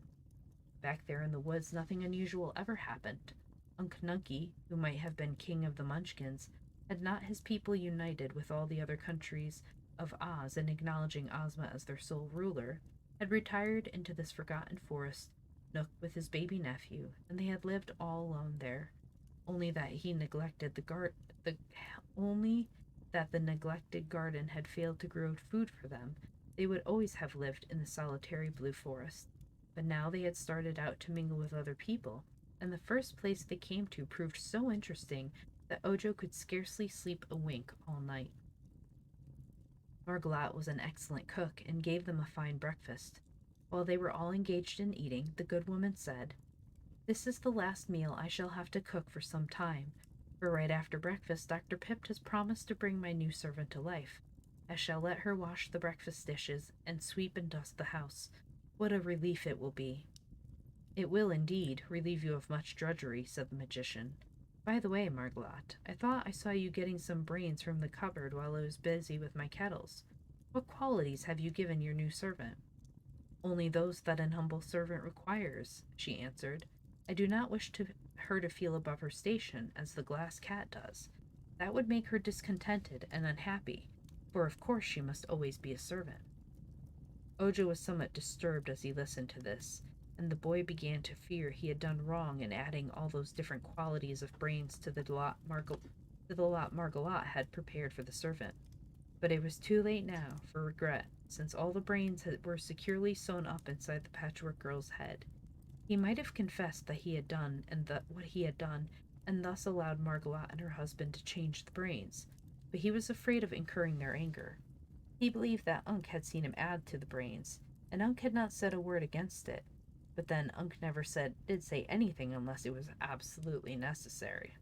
Back there in the woods, nothing unusual ever happened. Unc Nunkie, who might have been king of the Munchkins, had not his people united with all the other countries of Oz in acknowledging Ozma as their sole ruler, had retired into this forgotten forest nook with his baby nephew, and they had lived all alone there. Only that he neglected the only that the neglected garden had failed to grow food for them, they would always have lived in the solitary blue forest. But now they had started out to mingle with other people, and the first place they came to proved so interesting that Ojo could scarcely sleep a wink all night. Margolot was an excellent cook and gave them a fine breakfast. While they were all engaged in eating, the good woman said, "This is the last meal I shall have to cook for some time, for right after breakfast Dr. Pipt has promised to bring my new servant to life. I shall let her wash the breakfast dishes and sweep and dust the house. What a relief it will be." "It will, indeed, relieve you of much drudgery," said the magician. "By the way, Margolot, I thought I saw you getting some brains from the cupboard while I was busy with my kettles. What qualities have you given your new servant?" "Only those that an humble servant requires," she answered. "I do not wish her to feel above her station, as the glass cat does. That would make her discontented and unhappy, for of course she must always be a servant." Ojo was somewhat disturbed as he listened to this, and the boy began to fear he had done wrong in adding all those different qualities of brains to the lot Margolot had prepared for the servant. But it was too late now for regret, since all the brains were securely sewn up inside the Patchwork Girl's head. He might have confessed that he had done what he had done, and thus allowed Margolot and her husband to change the brains, but he was afraid of incurring their anger. He believed that Unc had seen him add to the brains, and Unc had not said a word against it. But then Unc never did say anything unless it was absolutely necessary.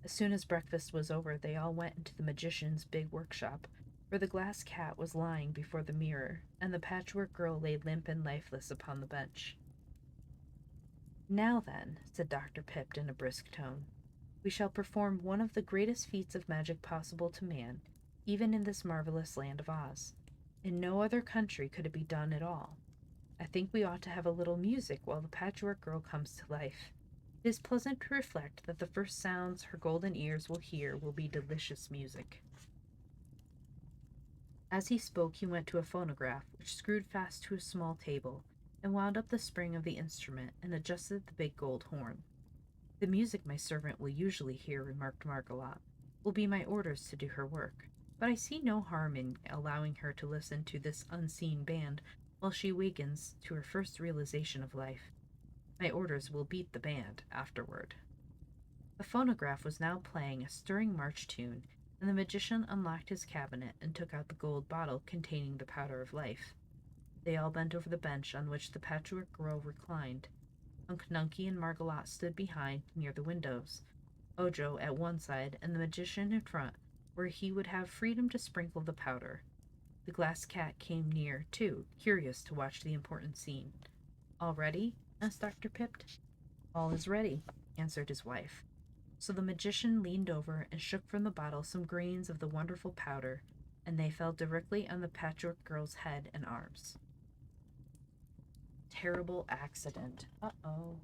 As soon as breakfast was over, they all went into the magician's big workshop, where the glass cat was lying before the mirror, and the Patchwork Girl lay limp and lifeless upon the bench. "Now then," said Dr. Pipt in a brisk tone, "we shall perform one of the greatest feats of magic possible to man, even in this marvelous land of Oz. In no other country could it be done at all. I think we ought to have a little music while the Patchwork Girl comes to life. It is pleasant to reflect that the first sounds her golden ears will hear will be delicious music." As he spoke, he went to a phonograph, which screwed fast to a small table, and wound up the spring of the instrument and adjusted the big gold horn. "The music my servant will usually hear," remarked Margolot, "will be my orders to do her work, but I see no harm in allowing her to listen to this unseen band while she wakens to her first realization of life. My orders will beat the band afterward." The phonograph was now playing a stirring march tune, and the magician unlocked his cabinet and took out the gold bottle containing the powder of life. They all bent over the bench on which the Patchwork Girl reclined. Unc Nunkie and Margolot stood behind, near the windows, Ojo at one side and the magician in front, where he would have freedom to sprinkle the powder. The glass cat came near, too, curious to watch the important scene. "All ready?" asked Dr. Pipt. "All is ready," answered his wife. So the magician leaned over and shook from the bottle some grains of the wonderful powder, and they fell directly on the Patchwork Girl's head and arms. Terrible accident. Uh-oh.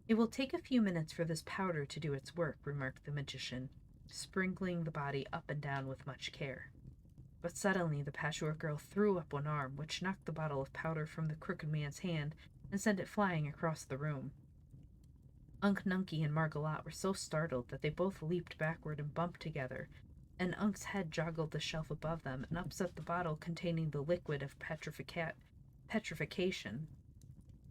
"It will take a few minutes for this powder to do its work," remarked the magician, sprinkling the body up and down with much care. But suddenly the Patchwork Girl threw up one arm, which knocked the bottle of powder from the crooked man's hand and sent it flying across the room. Unc Nunkie and Margolot were so startled that they both leaped backward and bumped together, and Unc's head joggled the shelf above them and upset the bottle containing the liquid of petrification.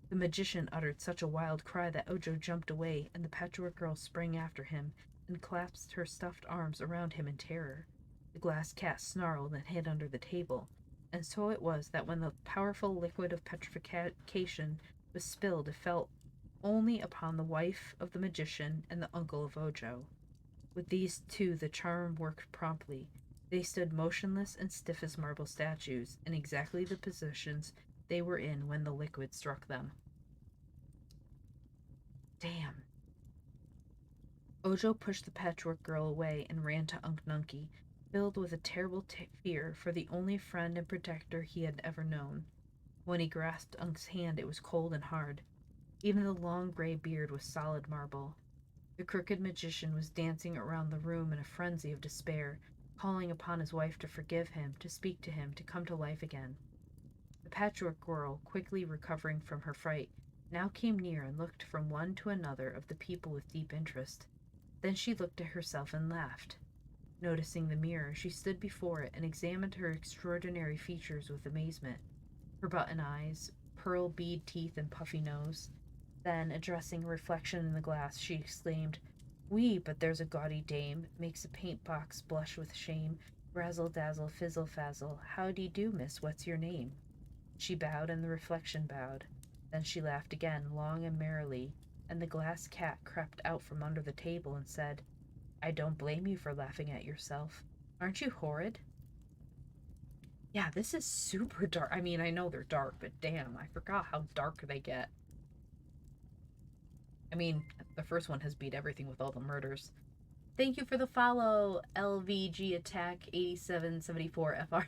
The magician uttered such a wild cry that Ojo jumped away, and the Patchwork Girl sprang after him and clasped her stuffed arms around him in terror. The glass cat snarled and hid under the table, and so it was that when the powerful liquid of petrification was spilled, it fell only upon the wife of the magician and the uncle of Ojo. With these two the charm worked promptly. They stood motionless and stiff as marble statues, in exactly the positions they were in when the liquid struck them. Damn. Ojo pushed the Patchwork Girl away and ran to Unc Nunkie, filled with a terrible fear for the only friend and protector he had ever known. When he grasped Unc's hand, it was cold and hard. Even the long gray beard was solid marble. The crooked magician was dancing around the room in a frenzy of despair, calling upon his wife to forgive him, to speak to him, to come to life again. The Patchwork Girl, quickly recovering from her fright, now came near and looked from one to another of the people with deep interest. Then she looked at herself and laughed. Noticing the mirror, she stood before it and examined her extraordinary features with amazement. Her button eyes, pearl bead teeth, and puffy nose. Then, addressing a reflection in the glass, she exclaimed, "Wee, but there's a gaudy dame, makes a paint box blush with shame, razzle dazzle, fizzle fazzle, howdy do, miss, what's your name?" She bowed, and the reflection bowed. Then she laughed again, long and merrily, and the glass cat crept out from under the table and said, "I don't blame you for laughing at yourself. Aren't you horrid?" Yeah, this is super dark. I mean, I know they're dark, but damn, I forgot how dark they get. I mean, the first one has beat everything with all the murders. Thank you for the follow, LVG Attack 8774FR.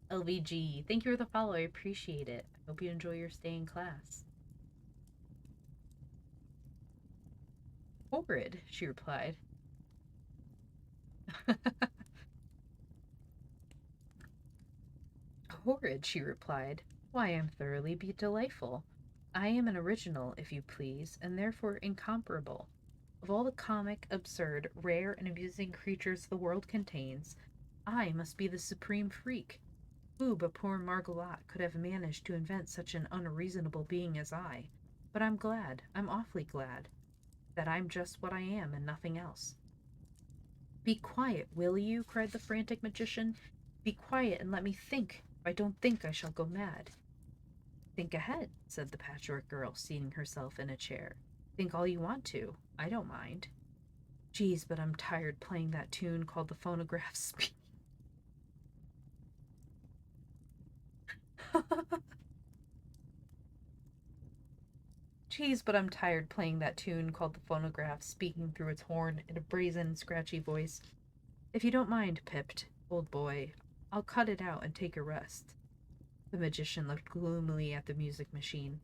LVG, thank you for the follow. I appreciate it. I hope you enjoy your stay in class. Horrid, she replied. Horrid, she replied. Why, I'm thoroughly delightful. I am an original, if you please, and therefore incomparable. Of all the comic, absurd, rare, and amusing creatures the world contains, I must be the supreme freak. Who but poor Margolotte could have managed to invent such an unreasonable being as I? But I'm awfully glad, that I'm just what I am and nothing else. Be quiet, will you? Cried the frantic magician. Be quiet and let me think. If I don't think, I shall go mad. Think ahead, said the Patchwork Girl, seating herself in a chair. Think all you want to. I don't mind. Geez, but I'm tired playing that tune called the phonograph speak. Geez, but I'm tired playing that tune called the phonograph, speaking through its horn in a brazen, scratchy voice. If you don't mind, Pipped, old boy, I'll cut it out and take a rest. The magician looked gloomily at the music machine.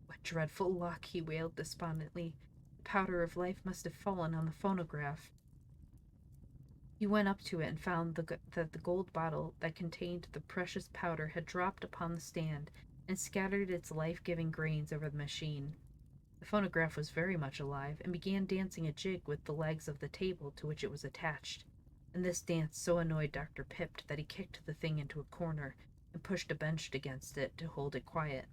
What dreadful luck, he wailed despondently. The powder of life must have fallen on the phonograph. He went up to it and found that the gold bottle that contained the precious powder had dropped upon the stand and scattered its life-giving grains over the machine. The phonograph was very much alive and began dancing a jig with the legs of the table to which it was attached, and this dance so annoyed Dr. Pipt that he kicked the thing into a corner and pushed a bench against it to hold it quiet.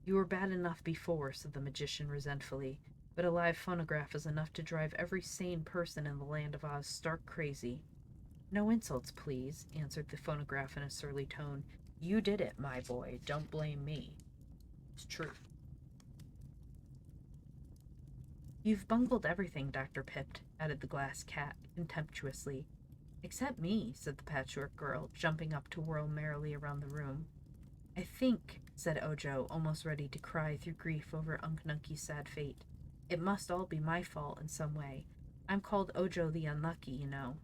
You were bad enough before, said the magician resentfully, but a live phonograph is enough to drive every sane person in the land of Oz stark crazy. No insults, please, answered the phonograph in a surly tone. You did it, my boy. Don't blame me. It's true. You've bungled everything, Dr. Pipt, added the glass cat contemptuously. Except me, said the Patchwork Girl, jumping up to whirl merrily around the room. I think, said Ojo, almost ready to cry through grief over Unc Nunkie's sad fate, it must all be my fault in some way. I'm called Ojo the Unlucky, you know.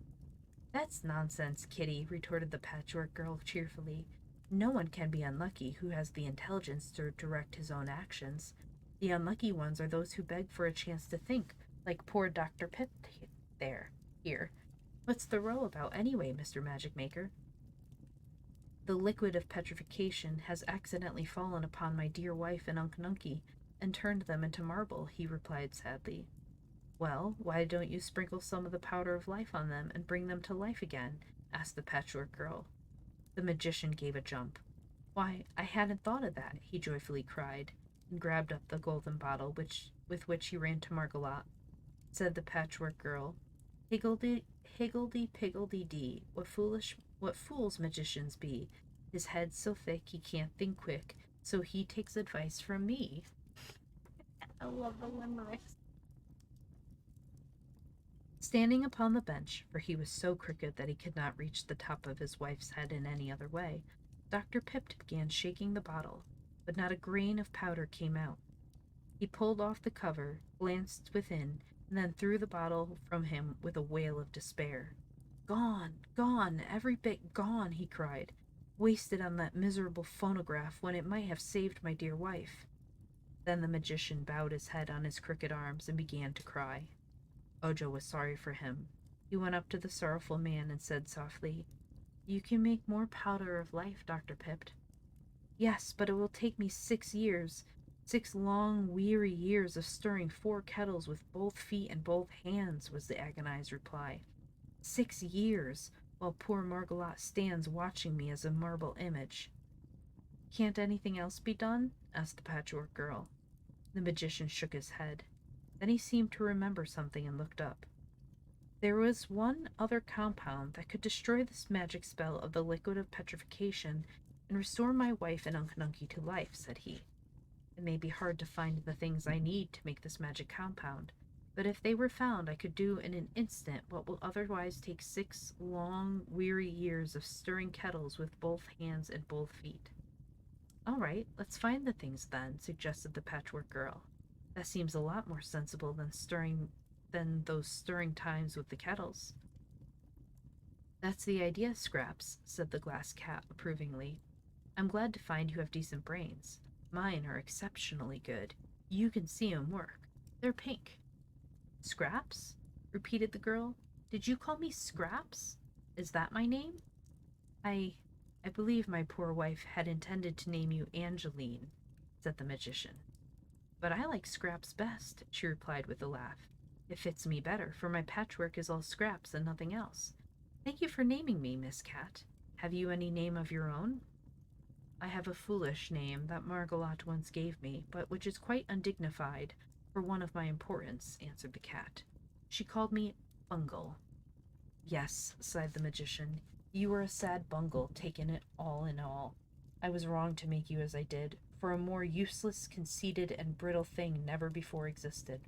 That's nonsense, Kitty, retorted the Patchwork Girl cheerfully. No one can be unlucky who has the intelligence to direct his own actions. The unlucky ones are those who beg for a chance to think, like poor Dr. Pip here. What's the row about anyway, Mr. Magic Maker? The liquid of petrification has accidentally fallen upon my dear wife and Unc Nunkie and turned them into marble, he replied sadly. Well, why don't you sprinkle some of the powder of life on them and bring them to life again? Asked the Patchwork Girl. The magician gave a jump. Why, I hadn't thought of that, he joyfully cried, and grabbed up the golden bottle with which he ran to Margolotte. Said the Patchwork Girl, Higgledy-piggledy-dee, what fools magicians be. His head's so thick he can't think quick, so he takes advice from me. I love the limericks. Standing upon the bench, for he was so crooked that he could not reach the top of his wife's head in any other way, Dr. Pipt began shaking the bottle, but not a grain of powder came out. He pulled off the cover, glanced within, and then threw the bottle from him with a wail of despair. Gone, gone, every bit gone, he cried. Wasted on that miserable phonograph when it might have saved my dear wife. Then the magician bowed his head on his crooked arms and began to cry. Ojo was sorry for him. He went up to the sorrowful man and said softly, You can make more powder of life, Dr. Pipt. Yes, but it will take me 6 years, 6 long, weary years of stirring 4 kettles with both feet and both hands, was the agonized reply. 6 years, while poor Margolot stands watching me as a marble image. Can't anything else be done? Asked the Patchwork Girl. The magician shook his head. Then he seemed to remember something and looked up. There was one other compound that could destroy this magic spell of the liquid of petrification and restore my wife and Unc Nunkie to life, said he. It may be hard to find the things I need to make this magic compound, but if they were found, I could do in an instant what will otherwise take 6 long, weary years of stirring kettles with both hands and both feet. All right, let's find the things then, suggested the Patchwork Girl. That seems a lot more sensible than those stirring times with the kettles. That's the idea, Scraps, said the Glass Cat approvingly. I'm glad to find you have decent brains. Mine are exceptionally good. You can see 'em work. They're pink. Scraps? Repeated the girl. Did you call me Scraps? Is that my name? I believe my poor wife had intended to name you Angeline, said the magician. But I like Scraps best, she replied with a laugh. It fits me better, for my patchwork is all scraps and nothing else. Thank you for naming me, Miss Cat. Have you any name of your own? I have a foolish name that Margolot once gave me, but which is quite undignified for one of my importance, answered the cat. She called me Bungle. Yes, sighed the magician, you were a sad bungle, taken it all in all. I was wrong to make you as I did, for a more useless, conceited, and brittle thing never before existed.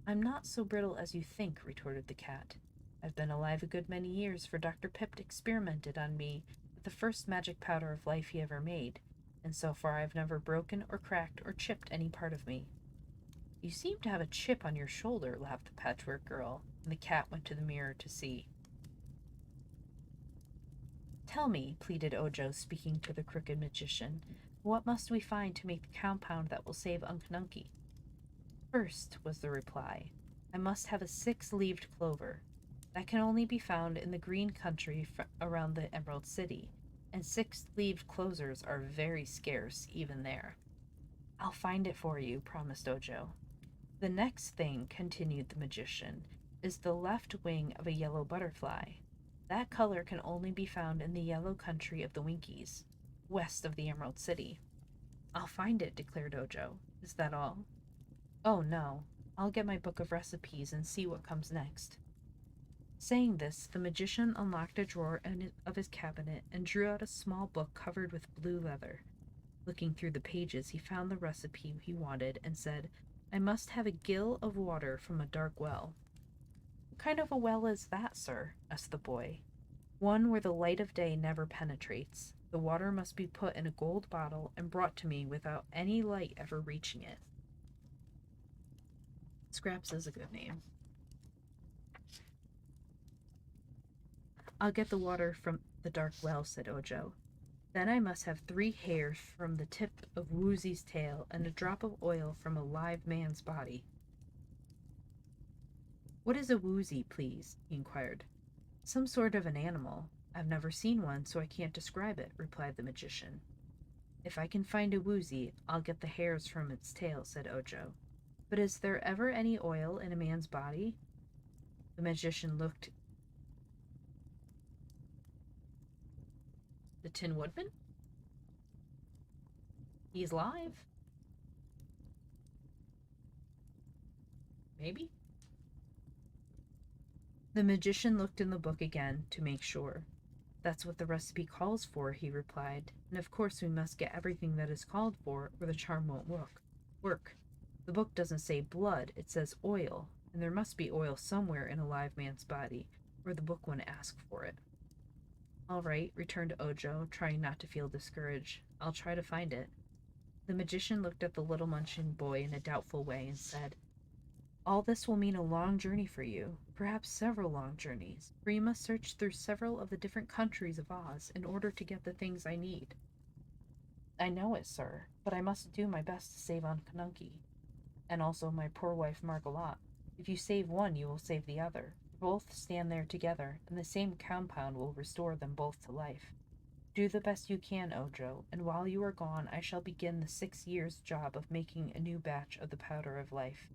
I'm not so brittle as you think, retorted the cat. I've been alive a good many years, for Dr. Pipt experimented on me with the first magic powder of life he ever made, and so far I've never broken or cracked or chipped any part of me. You seem to have a chip on your shoulder, laughed the Patchwork Girl, and the cat went to the mirror to see. Tell me, pleaded Ojo, speaking to the crooked magician, what must we find to make the compound that will save Unc Nunkie? First, was the reply, I must have a 6-leaved clover. That can only be found in the green country around the Emerald City, and 6-leaved clovers are very scarce even there. I'll find it for you, promised Ojo. The next thing, continued the magician, is the left wing of a yellow butterfly. That color can only be found in the yellow country of the Winkies, west of the Emerald City. I'll find it, declared Ojo. Is that all? Oh, no. I'll get my book of recipes and see what comes next. Saying this, the magician unlocked a drawer of his cabinet and drew out a small book covered with blue leather. Looking through the pages, he found the recipe he wanted and said, I must have a gill of water from a dark well. What kind of a well is that, sir? Asked the boy. One where the light of day never penetrates. The water must be put in a gold bottle and brought to me without any light ever reaching it. Scraps is a good name. I'll get the water from the dark well, said Ojo. Then I must have 3 hairs from the tip of Woozy's tail and a drop of oil from a live man's body. What is a Woozy, please? He inquired. Some sort of an animal. I've never seen one, so I can't describe it, replied the magician. If I can find a Woozy, I'll get the hairs from its tail, said Ojo. But is there ever any oil in a man's body? The magician looked. The Tin Woodman? He's live. Maybe? The magician looked in the book again to make sure. That's what the recipe calls for, he replied, and of course we must get everything that is called for, or the charm won't work. The book doesn't say blood, it says oil. and there must be oil somewhere in a live man's body, or the book wouldn't ask for it. All right, returned Ojo, trying not to feel discouraged. I'll try to find it. The magician looked at the little munchkin boy in a doubtful way and said, all this will mean a long journey for you, perhaps several long journeys, for you must search through several of the different countries of Oz in order to get the things I need. I know it, sir, but I must do my best to save Aunt Kanunki, and also my poor wife Margolotte. If you save one, you will save the other. Both stand there together, and the same compound will restore them both to life. Do the best you can, Ojo, and while you are gone, I shall begin the 6 years' job of making a new batch of the powder of life.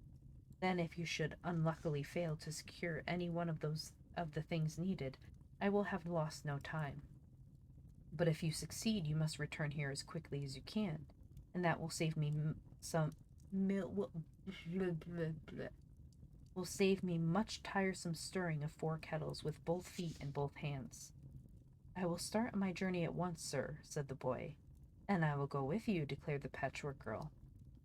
Then, if you should unluckily fail to secure any one of the things needed, I will have lost no time. But if you succeed, you must return here as quickly as you can, and that will save me some will save me much tiresome stirring of 4 kettles with both feet and both hands. I will start on my journey at once, sir, said the boy. And I will go with you, declared the Patchwork Girl.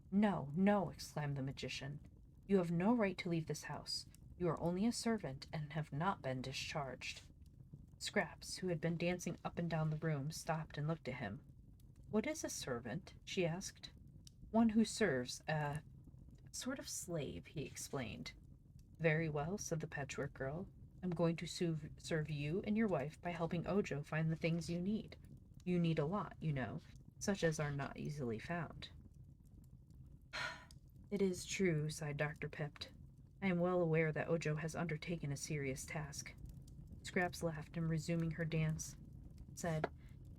No, no, exclaimed the magician. You have no right to leave this house. You are only a servant and have not been discharged. Scraps, who had been dancing up and down the room, stopped and looked at him. What is a servant? She asked. One who serves, a sort of slave, he explained. Very well, said the Patchwork Girl. I'm going to serve you and your wife by helping Ojo find the things you need. You need a lot, you know, such as are not easily found. It is true, sighed Dr. Pipt. I am well aware that Ojo has undertaken a serious task. Scraps laughed and, resuming her dance, said,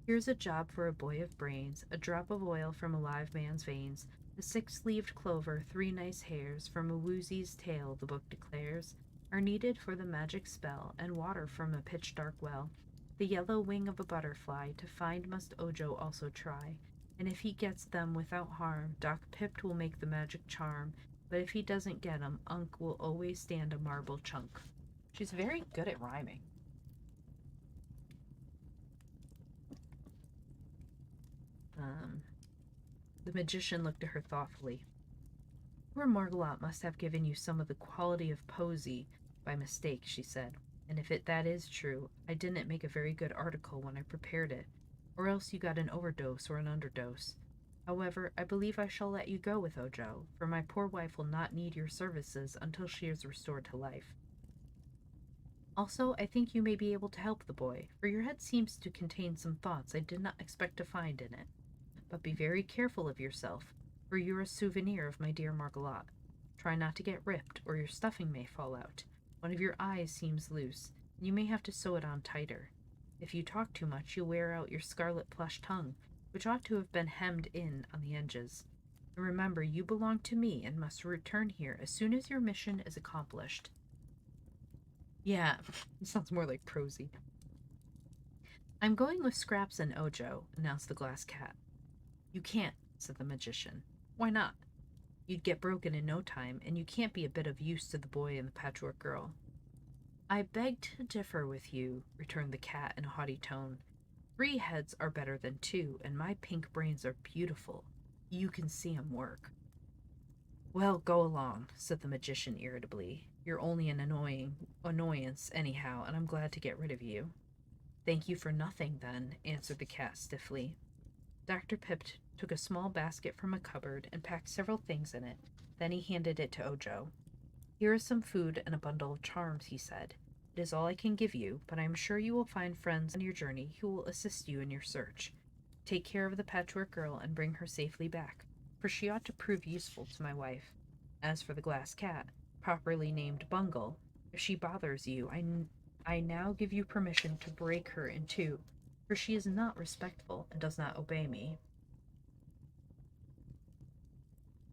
Here's a job for a boy of brains, a drop of oil from a live man's veins, a 6-leaved clover, 3 nice hairs from a woozy's tail, the book declares, are needed for the magic spell, and water from a pitch-dark well. The yellow wing of a butterfly to find must Ojo also try, and if he gets them without harm, Doc Pipt will make the magic charm, but if he doesn't get 'em, Unc will always stand a marble chunk. She's very good at rhyming. The magician looked at her thoughtfully. Poor Margolotte must have given you some of the quality of poesy by mistake, she said, and if that is true, I didn't make a very good article when I prepared it, or else you got an overdose or an underdose. However, I believe I shall let you go with Ojo, for my poor wife will not need your services until she is restored to life. Also, I think you may be able to help the boy, for your head seems to contain some thoughts I did not expect to find in it. But be very careful of yourself, for you're a souvenir of my dear Margolotte. Try not to get ripped, or your stuffing may fall out. One of your eyes seems loose, and you may have to sew it on tighter. If you talk too much, you'll wear out your scarlet plush tongue, which ought to have been hemmed in on the edges. And remember, you belong to me and must return here as soon as your mission is accomplished. Yeah, it sounds more like prosy. I'm going with Scraps and Ojo, announced the glass cat. You can't, said the magician. Why not? You'd get broken in no time, and you can't be a bit of use to the boy and the Patchwork Girl. I beg to differ with you, returned the cat in a haughty tone. 3 heads are better than 2, and my pink brains are beautiful. You can see 'em work. Well, go along, said the magician irritably. You're only an annoyance, anyhow, and I'm glad to get rid of you. Thank you for nothing, then, answered the cat stiffly. Dr. Pipt took a small basket from a cupboard and packed several things in it. Then he handed it to Ojo. Here is some food and a bundle of charms, he said. It is all I can give you, but I am sure you will find friends on your journey who will assist you in your search. Take care of the Patchwork Girl and bring her safely back, for she ought to prove useful to my wife. As for the glass cat, properly named Bungle, if she bothers you, I now give you permission to break her in 2, for she is not respectful and does not obey me.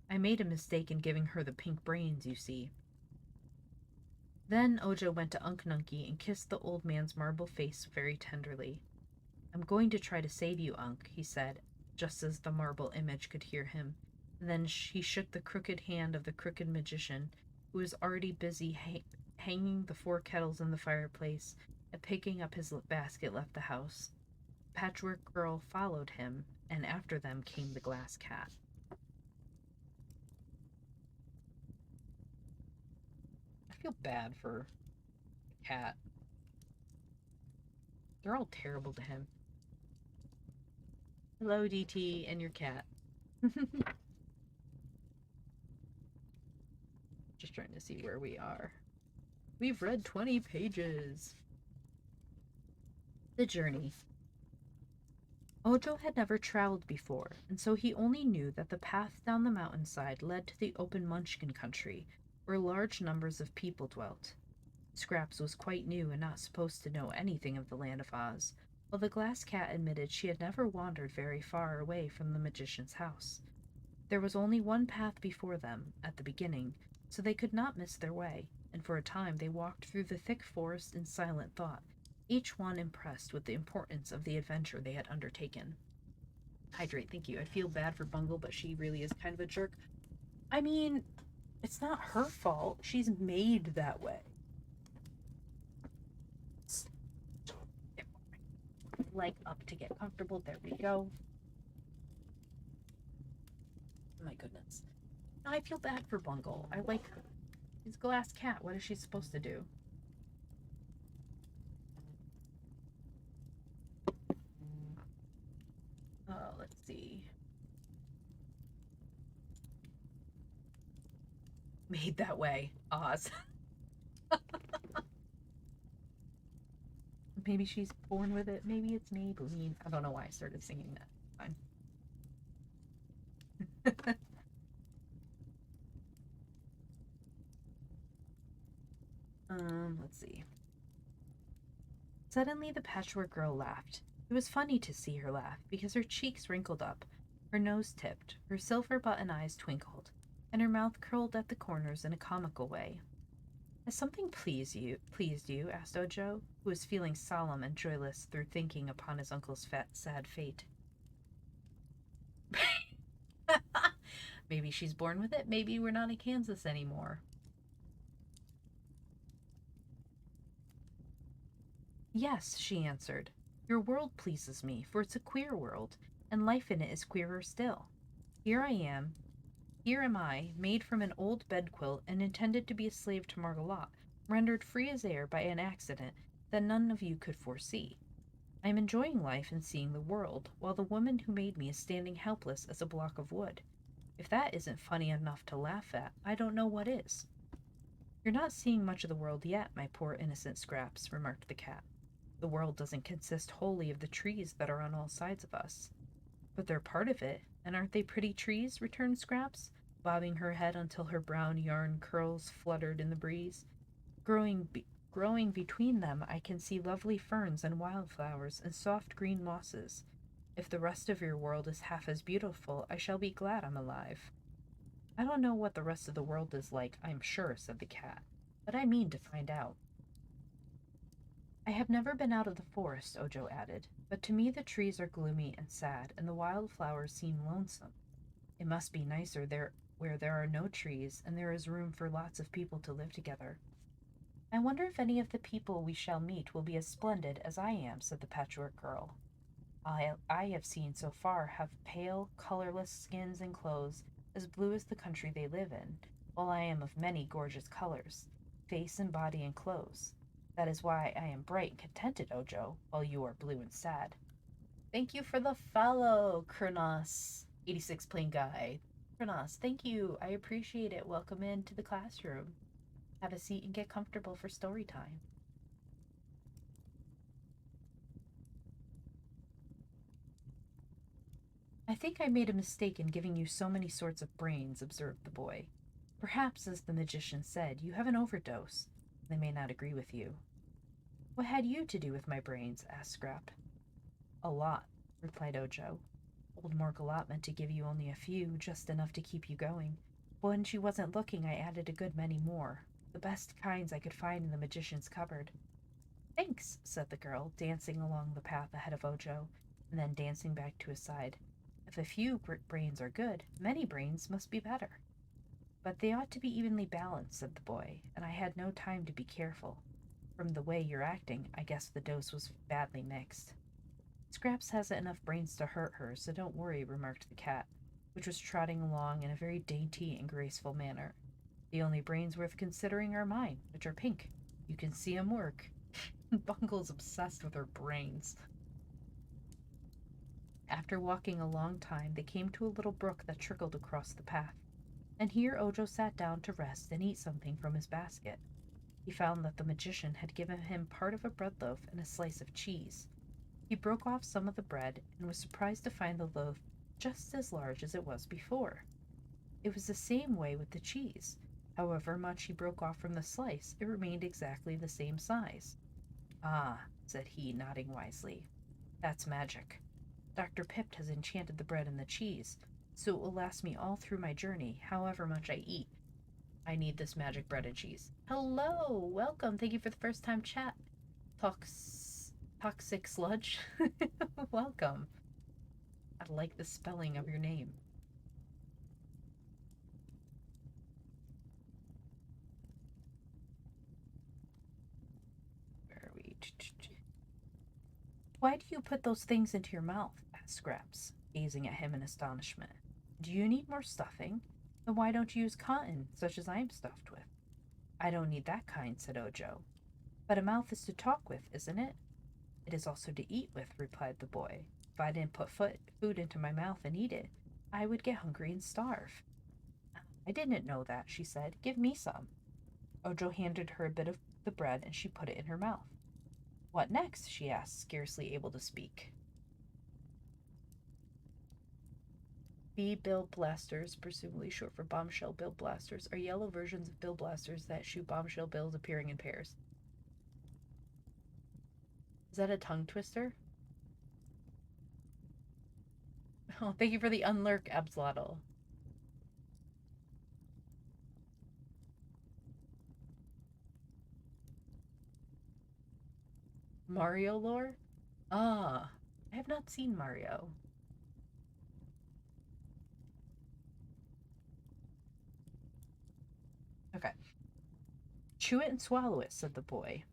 I made a mistake in giving her the pink brains, you see. Then Ojo went to Unc Nunkie and kissed the old man's marble face very tenderly. I'm going to try to save you, Unc, he said, just as the marble image could hear him. And then he shook the crooked hand of the crooked magician, who was already busy hanging the 4 kettles in the fireplace, and picking up his basket left the house. The Patchwork Girl followed him, and after them came the glass cat. feel bad for the cat. They're all terrible to him. Hello, DT, and your cat. Just trying to see where we are. We've read 20 pages. The journey. Ojo had never traveled before, and so he only knew that the path down the mountainside led to the open Munchkin country, where large numbers of people dwelt. Scraps was quite new and not supposed to know anything of the land of Oz, while the glass cat admitted she had never wandered very far away from the magician's house. There was only one path before them, at the beginning, so they could not miss their way, and for a time they walked through the thick forest in silent thought, each one impressed with the importance of the adventure they had undertaken. Hydrate, thank you. I feel bad for Bungle, but she really is kind of a jerk. I mean, it's not her fault. She's made that way. Leg up to get comfortable. There we go. My goodness. I feel bad for Bungle. I like her. She's a glass cat. What is she supposed to do? Let's see. Made that way. Oz. Maybe she's born with it. Maybe it's Maybelline. I don't know why I started singing that. Fine. Let's see. Suddenly the Patchwork Girl laughed. It was funny to see her laugh because her cheeks wrinkled up, her nose tipped, her silver button eyes twinkled, and her mouth curled at the corners in a comical way. Has something pleased you? Asked Ojo, who was feeling solemn and joyless through thinking upon his uncle's sad fate. Maybe she's born with it. Maybe we're not in Kansas anymore. Yes, she answered. Your world pleases me, for it's a queer world, and life in it is queerer still. Here am I, made from an old bedquilt and intended to be a slave to Margolotte, rendered free as air by an accident that none of you could foresee. I am enjoying life and seeing the world, while the woman who made me is standing helpless as a block of wood. If that isn't funny enough to laugh at, I don't know what is. You're not seeing much of the world yet, my poor innocent Scraps, remarked the cat. The world doesn't consist wholly of the trees that are on all sides of us. But they're part of it, and aren't they pretty trees? Returned Scraps, bobbing her head until her brown yarn curls fluttered in the breeze. Growing between them, I can see lovely ferns and wildflowers and soft green mosses. If the rest of your world is half as beautiful, I shall be glad I'm alive. I don't know what the rest of the world is like, I'm sure, said the cat, but I mean to find out. I have never been out of the forest, Ojo added, but to me the trees are gloomy and sad, and the wildflowers seem lonesome. It must be nicer there where there are no trees and there is room for lots of people to live together. I wonder if any of the people we shall meet will be as splendid as I am, said the Patchwork Girl. I have seen so far have pale, colorless skins and clothes as blue as the country they live in, while I am of many gorgeous colors, face and body and clothes. That is why I am bright and contented, Ojo, while you are blue and sad. Thank you for the follow, Kronos. 86 Plain Guy. Kronos, thank you. I appreciate it. Welcome into the classroom. Have a seat and get comfortable for story time. I think I made a mistake in giving you so many sorts of brains, observed the boy. Perhaps, as the magician said, you have an overdose. They may not agree with you. What had you to do with my brains? Asked Scrap. A lot, replied Ojo. Old Margolotte meant to give you only a few, just enough to keep you going. But when she wasn't looking, I added a good many more, the best kinds I could find in the magician's cupboard. Thanks, said the girl, dancing along the path ahead of Ojo, and then dancing back to his side. If a few brains are good, many brains must be better. But they ought to be evenly balanced, said the boy, and I had no time to be careful. From the way you're acting, I guess the dose was badly mixed. Scraps hasn't enough brains to hurt her, so don't worry, remarked the cat, which was trotting along in a very dainty and graceful manner. The only brains worth considering are mine, which are pink. You can see 'em work. Bungle's obsessed with her brains. After walking a long time, they came to a little brook that trickled across the path, and here Ojo sat down to rest and eat something from his basket. He found that the magician had given him part of a bread loaf and a slice of cheese. He broke off some of the bread and was surprised to find the loaf just as large as it was before. It was the same way with the cheese. However much he broke off from the slice, it remained exactly the same size. Ah, said he, nodding wisely. That's magic. Dr. Pipt has enchanted the bread and the cheese, so it will last me all through my journey, however much I eat. I need this magic bread and cheese. Hello, welcome. Thank you for the first time chat. Toxic sludge. Welcome. I like the spelling of your name. Where are we? Why do you put those things into your mouth? Asked Scraps, gazing at him in astonishment. Do you need more stuffing? Then why don't you use cotton, such as I am stuffed with? I don't need that kind, said Ojo. But a mouth is to talk with, isn't it? It is also to eat with, replied the boy. If I didn't put food into my mouth and eat it, I would get hungry and starve. I didn't know that, she said. Give me some. Ojo handed her a bit of the bread and she put it in her mouth. What next? She asked, scarcely able to speak. B-bill blasters, presumably short for bombshell bill blasters, are yellow versions of bill blasters that shoot bombshell bills appearing in pairs. Is that a tongue twister? Oh, thank you for the unlurk, Abslotl. Mario lore? Ah, I have not seen Mario. Okay. Chew it and swallow it, said the boy.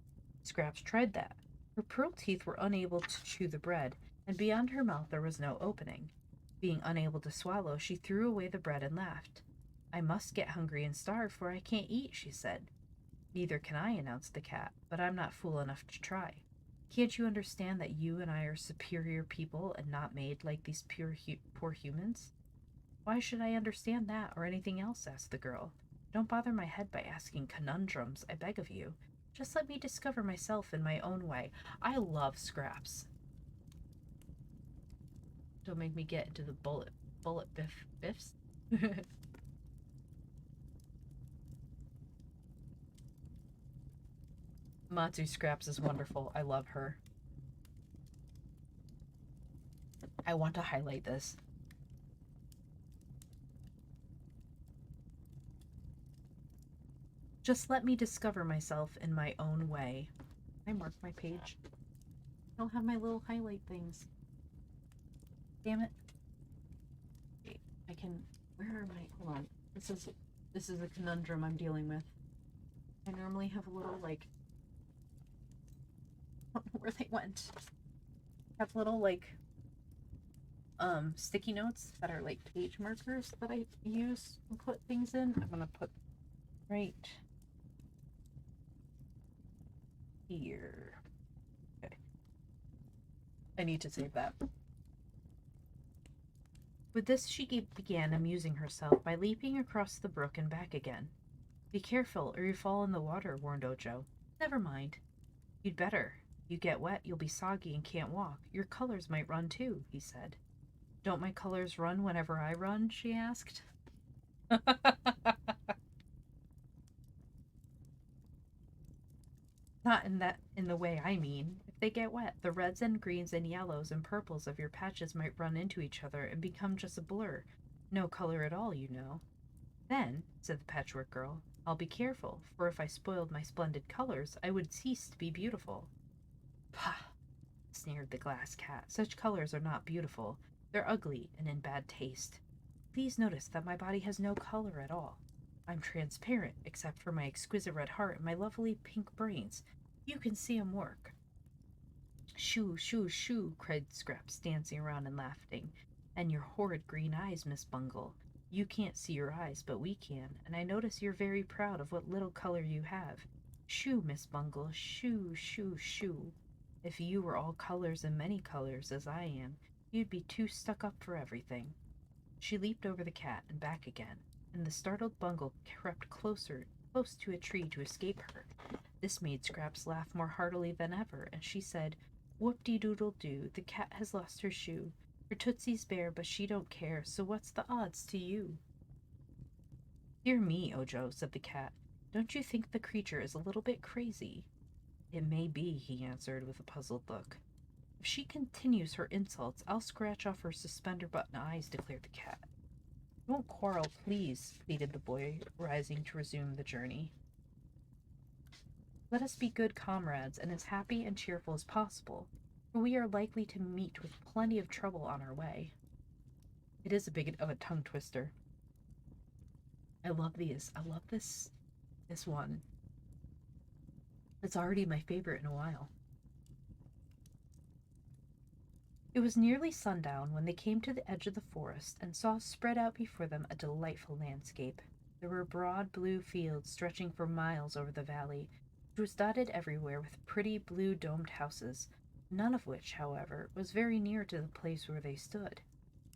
Scraps tried that. Her pearl teeth were unable to chew the bread, and beyond her mouth there was no opening. Being unable to swallow, she threw away the bread and laughed. I must get hungry and starve, for I can't eat, she said. Neither can I, announced the cat, but I'm not fool enough to try. Can't you understand that you and I are superior people and not made like these poor humans? Why should I understand that or anything else? Asked the girl. Don't bother my head by asking conundrums, I beg of you. Just let me discover myself in my own way. I love Scraps. Don't make me get into the bullet biffs. Matsu Scraps is wonderful. I love her. I want to highlight this. Just let me discover myself in my own way. I marked my page. I don't have my little highlight things. Damn it. Wait, I can. Where are my? Hold on. This is a conundrum I'm dealing with. I normally have a little like. I don't know where they went. I have little like sticky notes that are like page markers that I use and put things in. I'm gonna put right here. Okay. I need to save that. With this, she began amusing herself by leaping across the brook and back again. Be careful, or you fall in the water, warned Ojo. Never mind. You'd better. You get wet, you'll be soggy and can't walk. Your colors might run too, he said. Don't my colors run whenever I run? She asked. Not in the way I mean. If they get wet, the reds and greens and yellows and purples of your patches might run into each other and become just a blur. No color at all, you know. Then, said the Patchwork Girl, I'll be careful, for if I spoiled my splendid colors, I would cease to be beautiful. Pah! Sneered the Glass Cat. Such colors are not beautiful. They're ugly and in bad taste. Please notice that my body has no color at all. I'm transparent, except for my exquisite red heart and my lovely pink brains. You can see 'em work. Shoo, shoo, shoo, cried Scraps, dancing around and laughing. And your horrid green eyes, Miss Bungle. You can't see your eyes, but we can, and I notice you're very proud of what little color you have. Shoo, Miss Bungle, shoo, shoo, shoo. If you were all colors and many colors, as I am, you'd be too stuck up for everything. She leaped over the cat and back again, and the startled Bungle crept close to a tree to escape her. This made Scraps laugh more heartily than ever, and she said, "Whoop-de-doodle-doo, the cat has lost her shoe. Her tootsie's bare, but she don't care, so what's the odds to you?" "Dear me, Ojo," said the cat, "don't you think the creature is a little bit crazy?" "It may be," he answered with a puzzled look. "If she continues her insults, I'll scratch off her suspender-button eyes," declared the cat. "Don't quarrel, please," pleaded the boy, rising to resume the journey. "Let us be good comrades and as happy and cheerful as possible, for we are likely to meet with plenty of trouble on our way." It is a bit of a tongue twister. I love these. I love this one. It's already my favorite in a while. It was nearly sundown when they came to the edge of the forest and saw spread out before them a delightful landscape. There were broad blue fields stretching for miles over the valley, which was dotted everywhere with pretty blue domed houses, none of which, however, was very near to the place where they stood.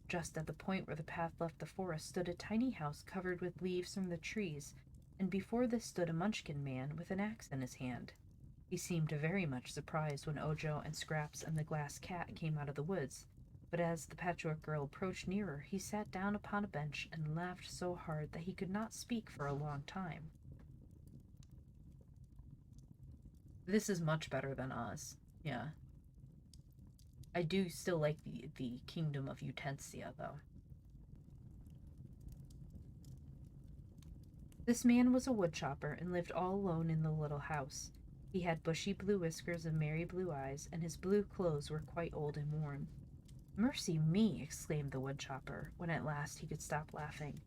Just at the point where the path left the forest stood a tiny house covered with leaves from the trees, and before this stood a Munchkin man with an axe in his hand. He seemed very much surprised when Ojo and Scraps and the glass cat came out of the woods, but as the Patchwork Girl approached nearer, he sat down upon a bench and laughed so hard that he could not speak for a long time. This is much better than Oz. Yeah. I do still like the Kingdom of Utensia, though. This man was a woodchopper and lived all alone in the little house. He had bushy blue whiskers and merry blue eyes, and his blue clothes were quite old and worn. "Mercy me!" exclaimed the woodchopper, when at last he could stop laughing.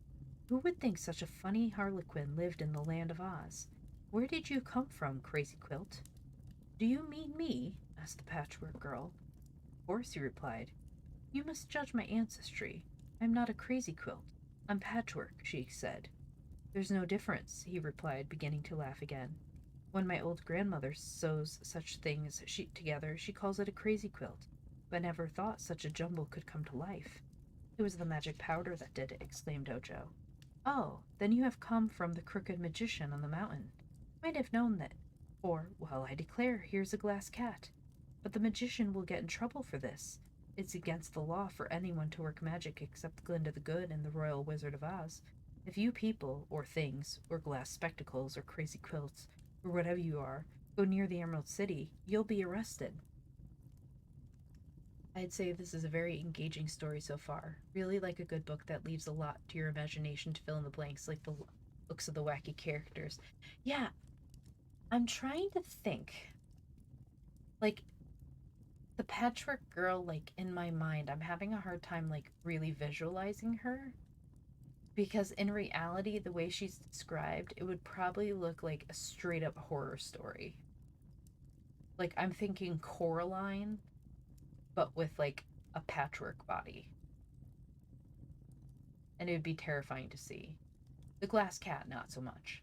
"Who would think such a funny harlequin lived in the land of Oz? Where did you come from, Crazy Quilt?" "Do you mean me?" asked the Patchwork Girl. "Of course," he replied. "You must judge my ancestry. I'm not a Crazy Quilt. I'm Patchwork," she said. "There's no difference," he replied, beginning to laugh again. "When my old grandmother sews such things together, she calls it a crazy quilt, but never thought such a jumble could come to life." "It was the magic powder that did it," exclaimed Ojo. "Oh, then you have come from the crooked magician on the mountain. Might have known that. Or, well, I declare, here's a glass cat. But the magician will get in trouble for this. It's against the law for anyone to work magic except Glinda the Good and the Royal Wizard of Oz. If you people, or things, or glass spectacles, or crazy quilts, or whatever you are, go near the Emerald City, you'll be arrested." I'd say this is a very engaging story so far. Really like a good book that leaves a lot to your imagination to fill in the blanks, like the looks of the wacky characters. Yeah, I'm trying to think. Like, the Patchwork Girl, like, in my mind, I'm having a hard time, like, really visualizing her. Because in reality, the way she's described, it would probably look like a straight up horror story. Like, I'm thinking Coraline, but with like a patchwork body. And it would be terrifying to see. The glass cat, not so much.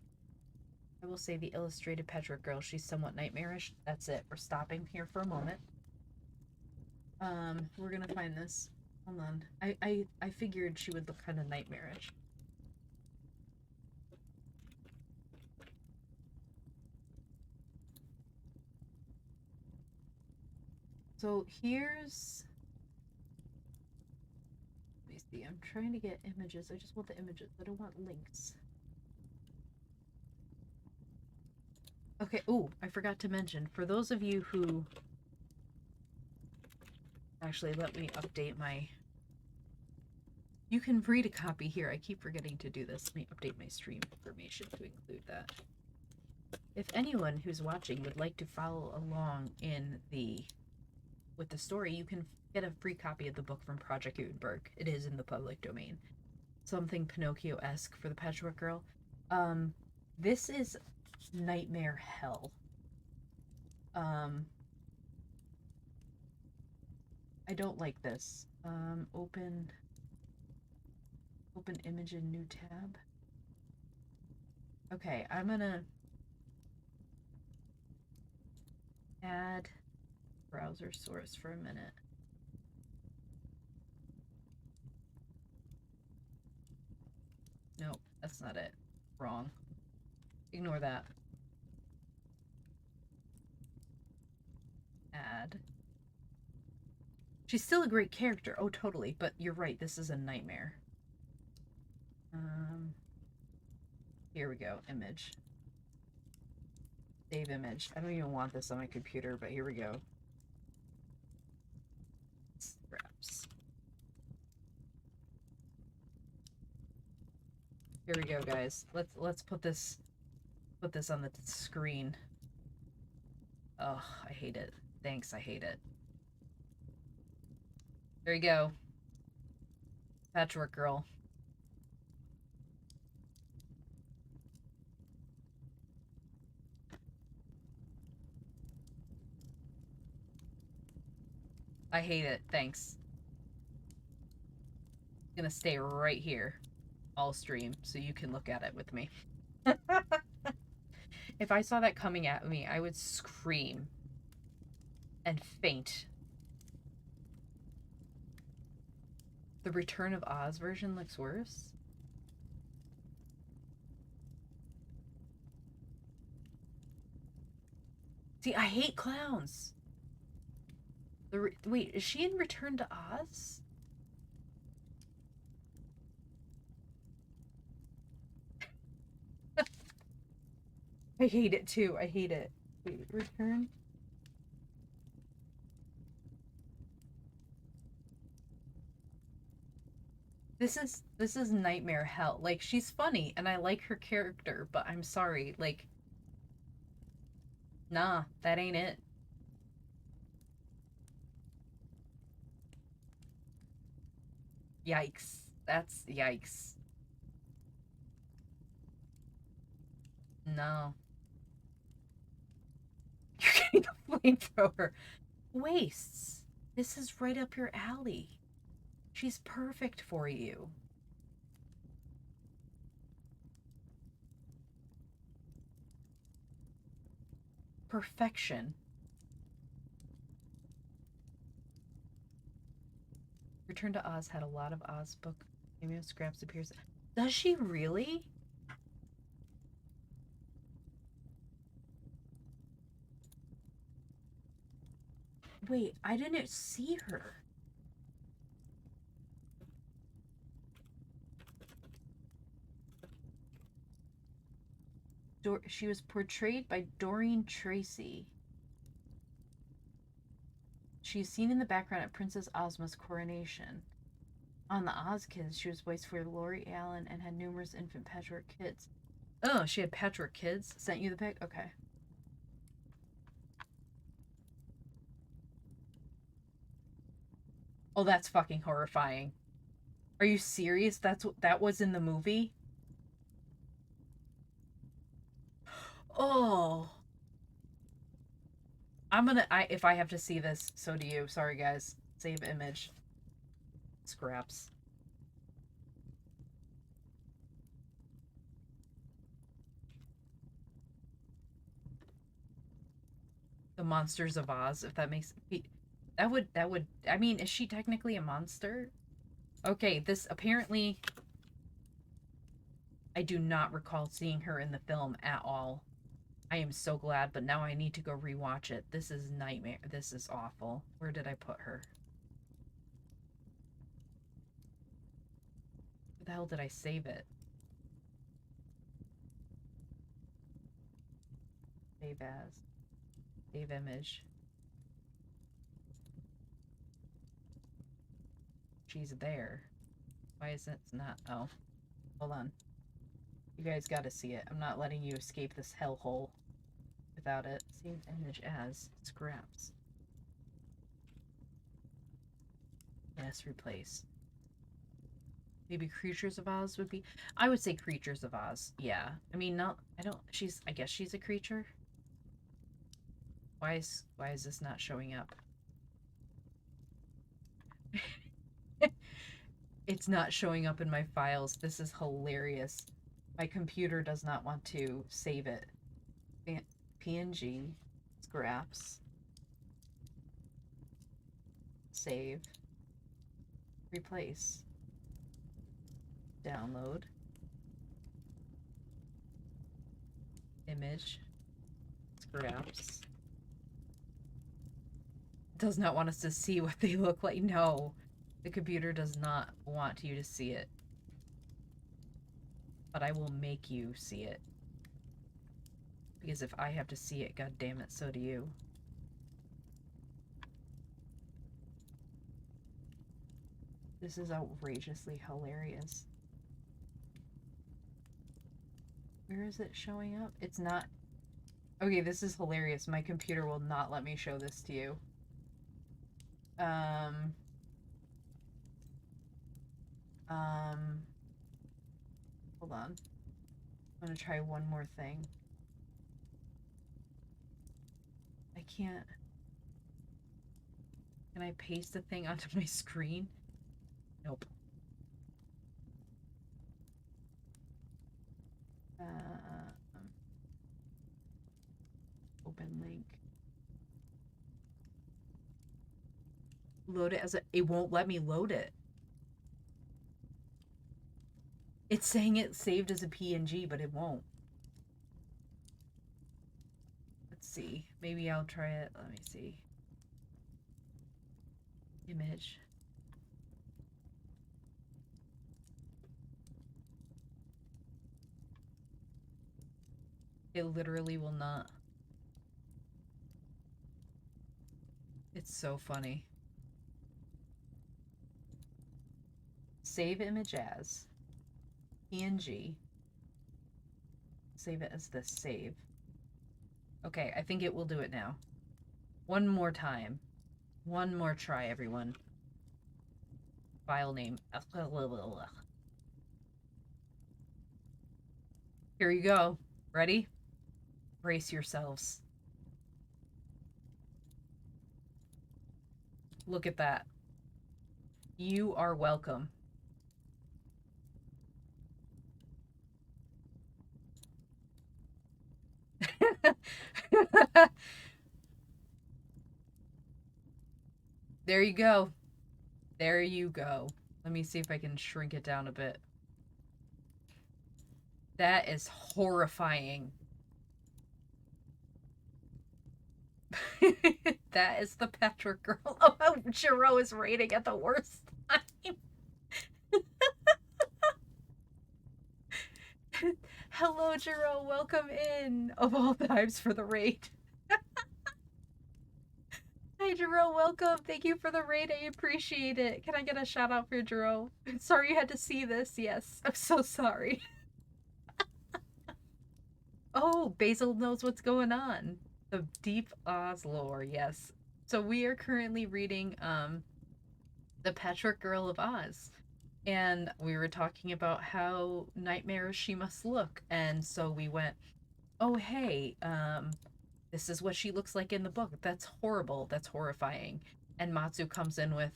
I will say the illustrated Patchwork Girl, she's somewhat nightmarish. That's it. We're stopping here for a moment. We're gonna find this. Hold on. I figured she would look kind of nightmarish. So here's, let me see. I'm trying to get images. I just want the images. I don't want links. Okay. Oh, I forgot to mention, for those of you who, actually, let me update my, you can read a copy here. I keep forgetting to do this. Let me update my stream information to include that. If anyone who's watching would like to follow along with the story, you can get a free copy of the book from Project Gutenberg. It is in the public domain. Something Pinocchio-esque for the Patchwork Girl. This is nightmare hell. I don't like this. Open Open image in new tab. Okay, I'm gonna add browser source for a minute. Nope, that's not it. Wrong. Ignore that. Add. She's still a great character. Oh, totally. But you're right. This is a nightmare. Here we go. Image. Save image. I don't even want this on my computer, but here we go. Scraps. Here we go, guys. Let's put this on the screen. Oh, I hate it. Thanks, I hate it. There you go. Patchwork girl. I hate it. Thanks. I'm gonna stay right here all stream so you can look at it with me. If I saw that coming at me, I would scream and faint. The Return of Oz version looks worse. See, I hate clowns. Wait, is she in Return to Oz? I hate it too. I hate it. Wait, Return? This is nightmare hell. Like, she's funny and I like her character, but I'm sorry, like, nah, that ain't it. Yikes. That's yikes. No. You're getting a flamethrower. Wastes. This is right up your alley. She's perfect for you. Perfection. Return to Oz had a lot of Oz book. Maybe Scraps appears. Does she really? Wait, I didn't see her. She was portrayed by Doreen Tracy. She's seen in the background at Princess Ozma's coronation. On the Oz Kids, she was voiced for Lori Allen and had numerous infant Patchwork kids. Oh, she had Patchwork kids? Sent you the pic? Okay. Oh, that's fucking horrifying. Are you serious? That was in the movie? Oh. If I have to see this, so do you. Sorry, guys. Save image. Scraps. The Monsters of Oz, if that makes... That would... I mean, is she technically a monster? Okay, this apparently... I do not recall seeing her in the film at all. I am so glad, but now I need to go rewatch it. This is nightmare. This is awful. Where did I put her? Where the hell did I save it? Save as. Save image. She's there. Why is it not? Oh. Hold on. You guys gotta see it. I'm not letting you escape this hellhole without it. Save image as scraps. Yes, replace. Maybe Creatures of Oz would be... I would say Creatures of Oz. Yeah. I mean, not... I guess she's a creature? Why is this not showing up? It's not showing up in my files. This is hilarious. My computer does not want to save it. PNG, scraps, save, replace, download, image, scraps. Does not want us to see what they look like. No, the computer does not want you to see it. But I will make you see it. Because if I have to see it, god damn it, so do you. This is outrageously hilarious. Where is it showing up? It's not. Okay, this is hilarious. My computer will not let me show this to you. Hold on. I'm gonna try one more thing. I can't. Can I paste the thing onto my screen? Nope. Open link. Load it as a. It won't let me load it. It's saying it's saved as a PNG, but it won't. Let's see. Maybe I'll try it. Let me see. Image. It literally will not. It's so funny. Save image as PNG. Save it as the save. Okay, I think it will do it now. One more time. One more try, everyone. File name. Here you go. Ready? Brace yourselves. Look at that. You are welcome. There you go. There you go. Let me see if I can shrink it down a bit. That is horrifying. That is the Patchwork girl. Oh, Jiro is rating at the worst time. Hello, Jiro. Welcome in. Of all times for the raid. Hi, Jiro. Welcome. Thank you for the raid. I appreciate it. Can I get a shout out for Jiro? Sorry you had to see this. Yes. I'm so sorry. Oh, Basil knows what's going on. The Deep Oz lore, yes. So we are currently reading The Patchwork Girl of Oz. And we were talking about how nightmarish she must look. And so we went, oh hey, this is what she looks like in the book. That's horrible. That's horrifying. And Matsu comes in with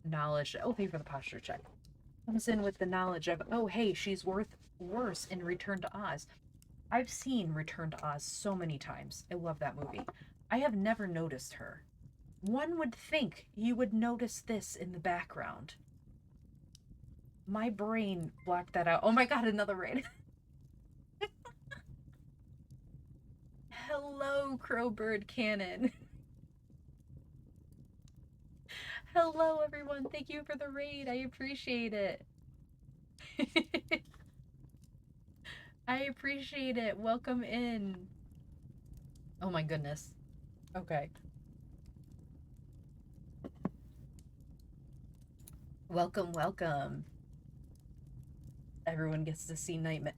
knowledge. Oh, thank you for the posture check. Comes in with the knowledge of, oh hey, she's worse in Return to Oz. I've seen Return to Oz so many times. I love that movie. I have never noticed her. One would think you would notice this in the background. My brain blocked that out. Oh my god, another raid. Hello, Crowbird Cannon. Hello, everyone. Thank you for the raid. I appreciate it. I appreciate it. Welcome in. Oh my goodness. Okay. Welcome, welcome. Everyone gets to see Nightmare.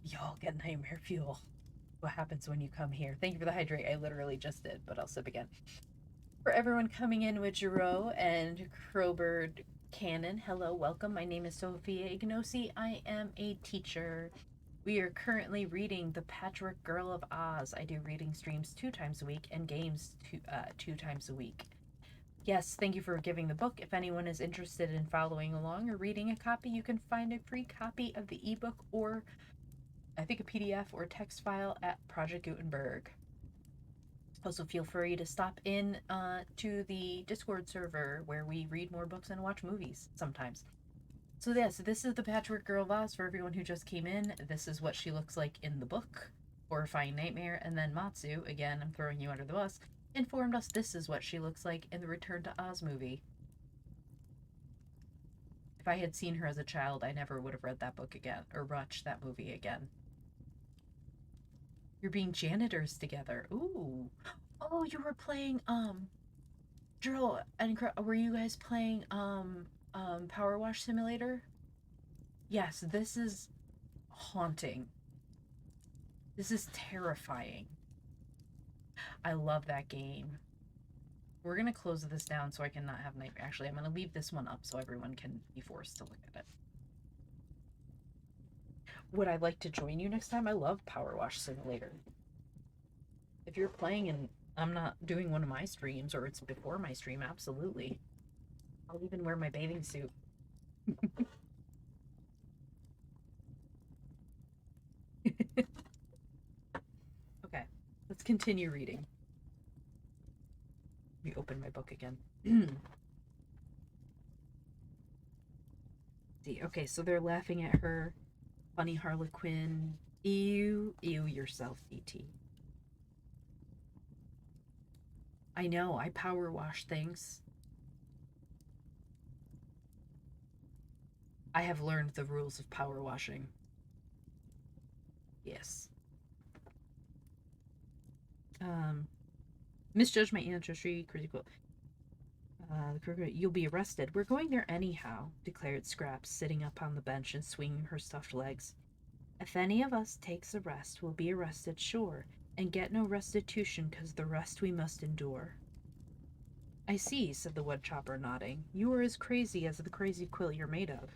Y'all get nightmare fuel. What happens when you come here? Thank you for the hydrate. I literally just did, but I'll sip again. For everyone coming in with Jiro and Crowbird Cannon, hello, welcome. My name is Sophia Ignosi. I am a teacher. We are currently reading The Patchwork Girl of Oz. I do reading streams 2 times a week and games two times a week. Yes, thank you for giving the book. If anyone is interested in following along or reading a copy, you can find a free copy of the ebook or I think a PDF or text file at Project Gutenberg. Also, feel free to stop in to the Discord server where we read more books and watch movies sometimes. So, yes, this is the Patchwork Girl of Oz for everyone who just came in. This is what she looks like in the book, Horrifying Nightmare. And then Matsu, again, I'm throwing you under the bus, informed us this is what she looks like in the Return to Oz movie. If I had seen her as a child, I never would have read that book again or watched that movie again. You're being janitors together. Ooh. Oh, you were playing Drill and were you guys playing Power Wash Simulator? Yes, this is haunting. This is terrifying. I love that game. We're gonna close this down so I can not have nightmare. Actually, I'm gonna leave this one up so everyone can be forced to look at it. Would I like to join you next time? I love Power Wash Simulator. If you're playing and I'm not doing one of my streams or it's before my stream, absolutely. I'll even wear my bathing suit. Okay, let's continue reading. Let me open my book again. See, okay, so they're laughing at her. Funny Harlequin. Ew, ew yourself, DT. I know, I power wash things. I have learned the rules of power washing. Yes. Misjudge my ancestry, critical. You'll be arrested. We're going there anyhow, declared Scraps, sitting up on the bench and swinging her stuffed legs. If any of us takes a rest, we'll be arrested, sure, and get no restitution 'cause the rest we must endure. I see, said the woodchopper, nodding. You are as crazy as the crazy quilt you're made of.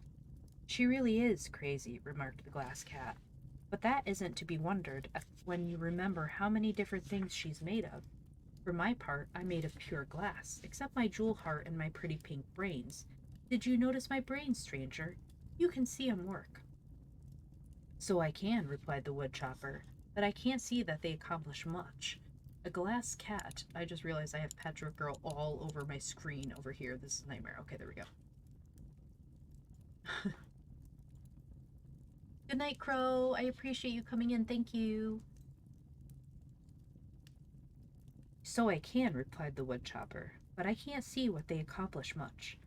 She really is crazy, remarked the glass cat. But that isn't to be wondered at when you remember how many different things she's made of. For my part, I'm made of pure glass, except my jewel heart and my pretty pink brains. Did you notice my brains, stranger? You can see 'em work. So I can, replied the woodchopper, but I can't see that they accomplish much. A glass cat. I just realized I have Patchwork Girl all over my screen over here. This is a nightmare. Okay, there we go. Good night, Crow. I appreciate you coming in. Thank you. So I can, replied the woodchopper, but I can't see what they accomplish much.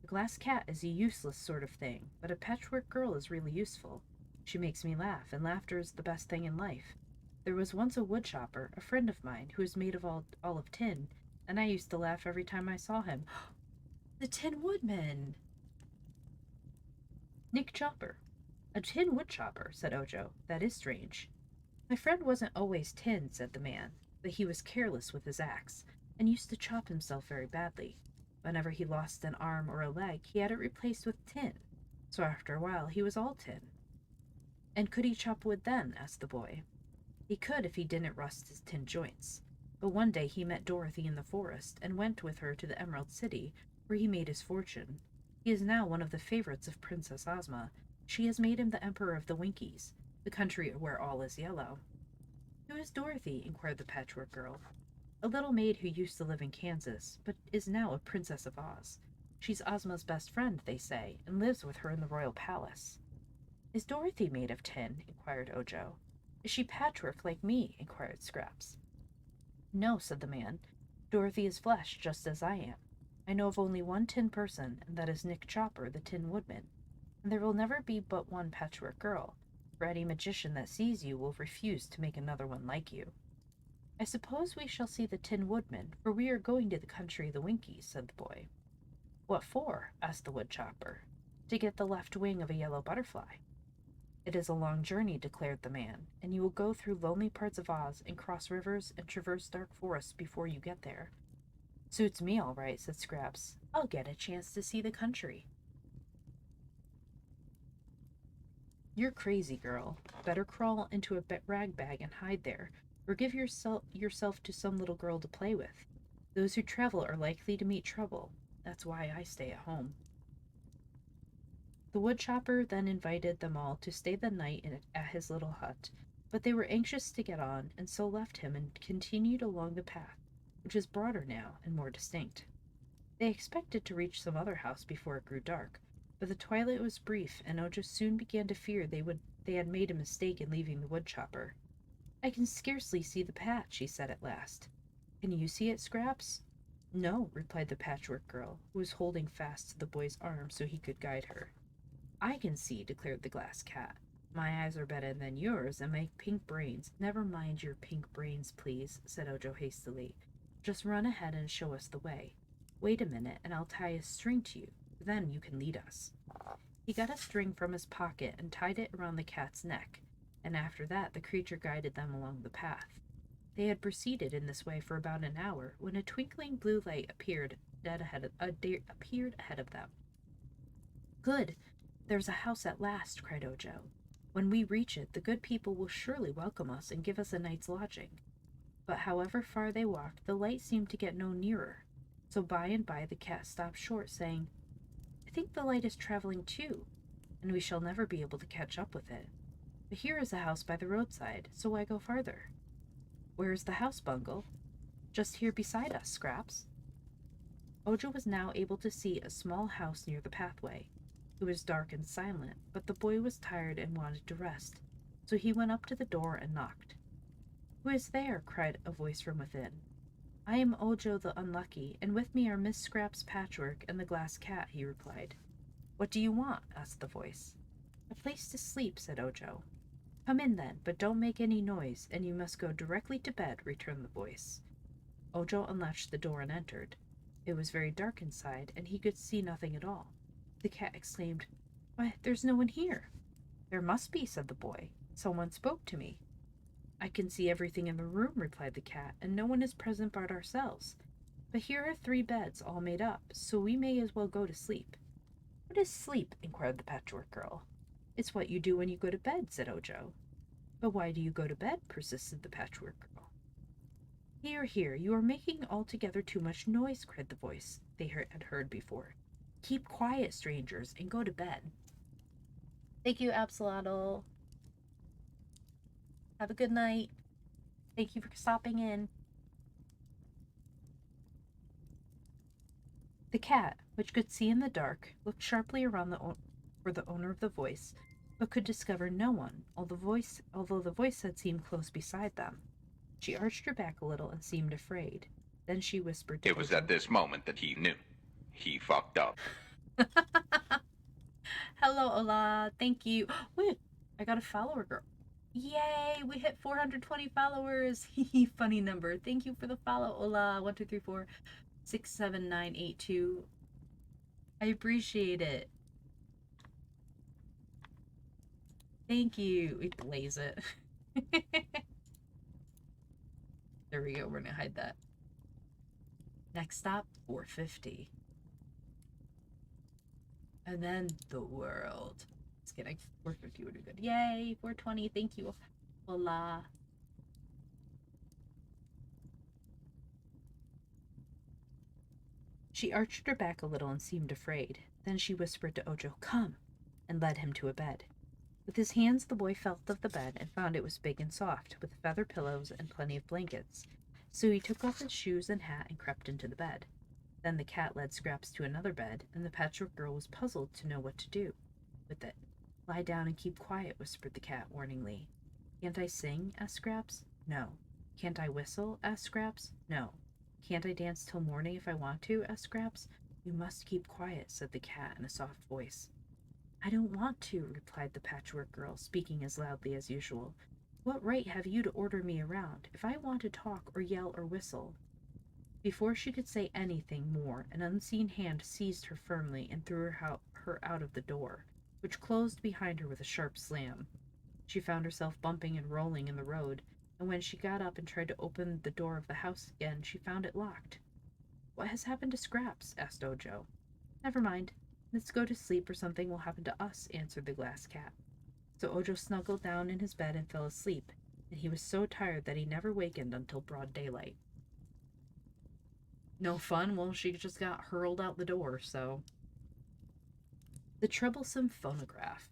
A glass cat is a useless sort of thing, but a patchwork girl is really useful. She makes me laugh, and laughter is the best thing in life. There was once a woodchopper, a friend of mine, who was made of all of tin, and I used to laugh every time I saw him. The Tin Woodman! Nick Chopper. A tin woodchopper, said Ojo. That is strange. My friend wasn't always tin, said the man, but he was careless with his axe, and used to chop himself very badly. Whenever he lost an arm or a leg, he had it replaced with tin, so after a while he was all tin. And could he chop wood then? Asked the boy. He could if he didn't rust his tin joints. But one day he met Dorothy in the forest and went with her to the Emerald City, where he made his fortune. He is now one of the favorites of Princess Ozma. She has made him the Emperor of the Winkies, the country where all is yellow. Who is Dorothy? Inquired the Patchwork Girl. A little maid who used to live in Kansas, but is now a Princess of Oz. She's Ozma's best friend, they say, and lives with her in the royal palace. Is Dorothy made of tin? Inquired Ojo. Is she patchwork like me? Inquired Scraps. No, said the man. Dorothy is flesh, just as I am. I know of only one tin person, and that is Nick Chopper, the Tin Woodman. And there will never be but one Patchwork Girl, for any magician that sees you will refuse to make another one like you. I suppose we shall see the Tin Woodman, for we are going to the country of the Winkies, said the boy. What for? Asked the woodchopper. To get the left wing of a yellow butterfly. It is a long journey, declared the man, and you will go through lonely parts of Oz and cross rivers and traverse dark forests before you get there. Suits me all right, said Scraps. I'll get a chance to see the country. You're crazy, girl. Better crawl into a rag bag and hide there, or give yourself to some little girl to play with. Those who travel are likely to meet trouble. That's why I stay at home. The woodchopper then invited them all to stay the night at his little hut, but they were anxious to get on, and so left him and continued along the path, which was broader now and more distinct. They expected to reach some other house before it grew dark, but the twilight was brief, and Ojo soon began to fear they had made a mistake in leaving the woodchopper. I can scarcely see the patch, she said at last. Can you see it, Scraps? No, replied the patchwork girl, who was holding fast to the boy's arm so he could guide her. I can see, declared the glass cat. My eyes are better than yours, and my pink brains. Never mind your pink brains, please, said Ojo hastily. Just run ahead and show us the way. Wait a minute, and I'll tie a string to you. Then you can lead us. He got a string from his pocket and tied it around the cat's neck, and after that the creature guided them along the path. They had proceeded in this way for about an hour when a twinkling blue light appeared ahead of them. Good! There's a house at last, cried Ojo. When we reach it, the good people will surely welcome us and give us a night's lodging. But however far they walked, the light seemed to get no nearer. So by and by the cat stopped short, saying, I think the light is traveling too, and we shall never be able to catch up with it. But here is a house by the roadside, so why go farther? Where is the house, Bungle? Just here beside us, Scraps. Ojo was now able to see a small house near the pathway. It was dark and silent, but the boy was tired and wanted to rest, so he went up to the door and knocked. Who is there? Cried a voice from within. I am Ojo the Unlucky, and with me are Miss Scraps Patchwork and the Glass Cat, he replied. What do you want? Asked the voice. A place to sleep, said Ojo. Come in then, but don't make any noise, and you must go directly to bed, returned the voice. Ojo unlatched the door and entered. It was very dark inside, and he could see nothing at all. The cat exclaimed, Why, there's no one here. There must be, said the boy. Someone spoke to me. I can see everything in the room, replied the cat, and no one is present but ourselves. But here are 3 beds all made up, so we may as well go to sleep. What is sleep? Inquired the Patchwork Girl. It's what you do when you go to bed, said Ojo. But why do you go to bed? Persisted the Patchwork Girl. Here, here, you are making altogether too much noise, cried the voice they had heard before. Keep quiet, strangers, and go to bed. Thank you, Absolotl. Have a good night. Thank you for stopping in. The cat, which could see in the dark, looked sharply around for the owner of the voice, but could discover no one, although the voice had seemed close beside them. She arched her back a little and seemed afraid. Then she whispered to It was Ojo. at this moment that he knew. He fucked up. Hello, Ola. Thank you. Wait, I got a follower, girl. Yay, we hit 420 followers. Funny number. Thank you for the follow, Ola. 1, 2, 3, 4, 6, 7, 9, 8, 2. I appreciate it. Thank you. We blaze it. There we go. We're gonna hide that. Next stop, 450. And then the world. Just kidding. 450 would be good. Yay, 420. Thank you. Hola. She arched her back a little and seemed afraid. Then she whispered to Ojo, Come, and led him to a bed. With his hands, the boy felt of the bed and found it was big and soft, with feather pillows and plenty of blankets. So he took off his shoes and hat and crept into the bed. Then the cat led Scraps to another bed, and the Patchwork Girl was puzzled to know what to do with it. Lie down and keep quiet, whispered the cat warningly. Can't I sing? Asked Scraps. No. Can't I whistle? Asked Scraps. No. Can't I dance till morning if I want to? Asked Scraps. You must keep quiet, said the cat in a soft voice. I don't want to, replied the Patchwork Girl, speaking as loudly as usual. What right have you to order me around if I want to talk or yell or whistle? Before she could say anything more, an unseen hand seized her firmly and threw her out of the door, which closed behind her with a sharp slam. She found herself bumping and rolling in the road, and when she got up and tried to open the door of the house again, she found it locked. What has happened to Scraps? Asked Ojo. Never mind. Let's go to sleep or something will happen to us, answered the Glass Cat. So Ojo snuggled down in his bed and fell asleep, and he was so tired that he never wakened until broad daylight. No fun? Well, she just got hurled out the door, so. The troublesome phonograph.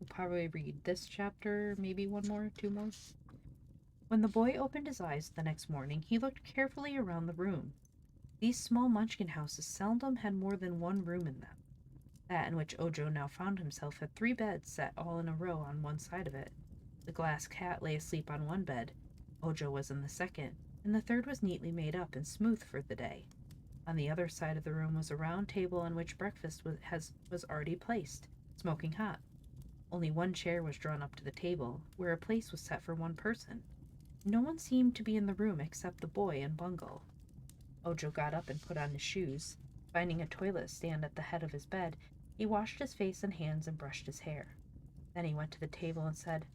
We'll probably read this chapter, maybe one more, two more. When the boy opened his eyes the next morning, he looked carefully around the room. These small Munchkin houses seldom had more than one room in them. That in which Ojo now found himself had 3 beds set all in a row on one side of it. The glass cat lay asleep on one bed, Ojo was in the second, and the third was neatly made up and smooth for the day. On the other side of the room was a round table on which breakfast was already placed, smoking hot. Only one chair was drawn up to the table, where a place was set for one person. No one seemed to be in the room except the boy and Bungle. Ojo got up and put on his shoes. Finding a toilet stand at the head of his bed, he washed his face and hands and brushed his hair. Then he went to the table and said,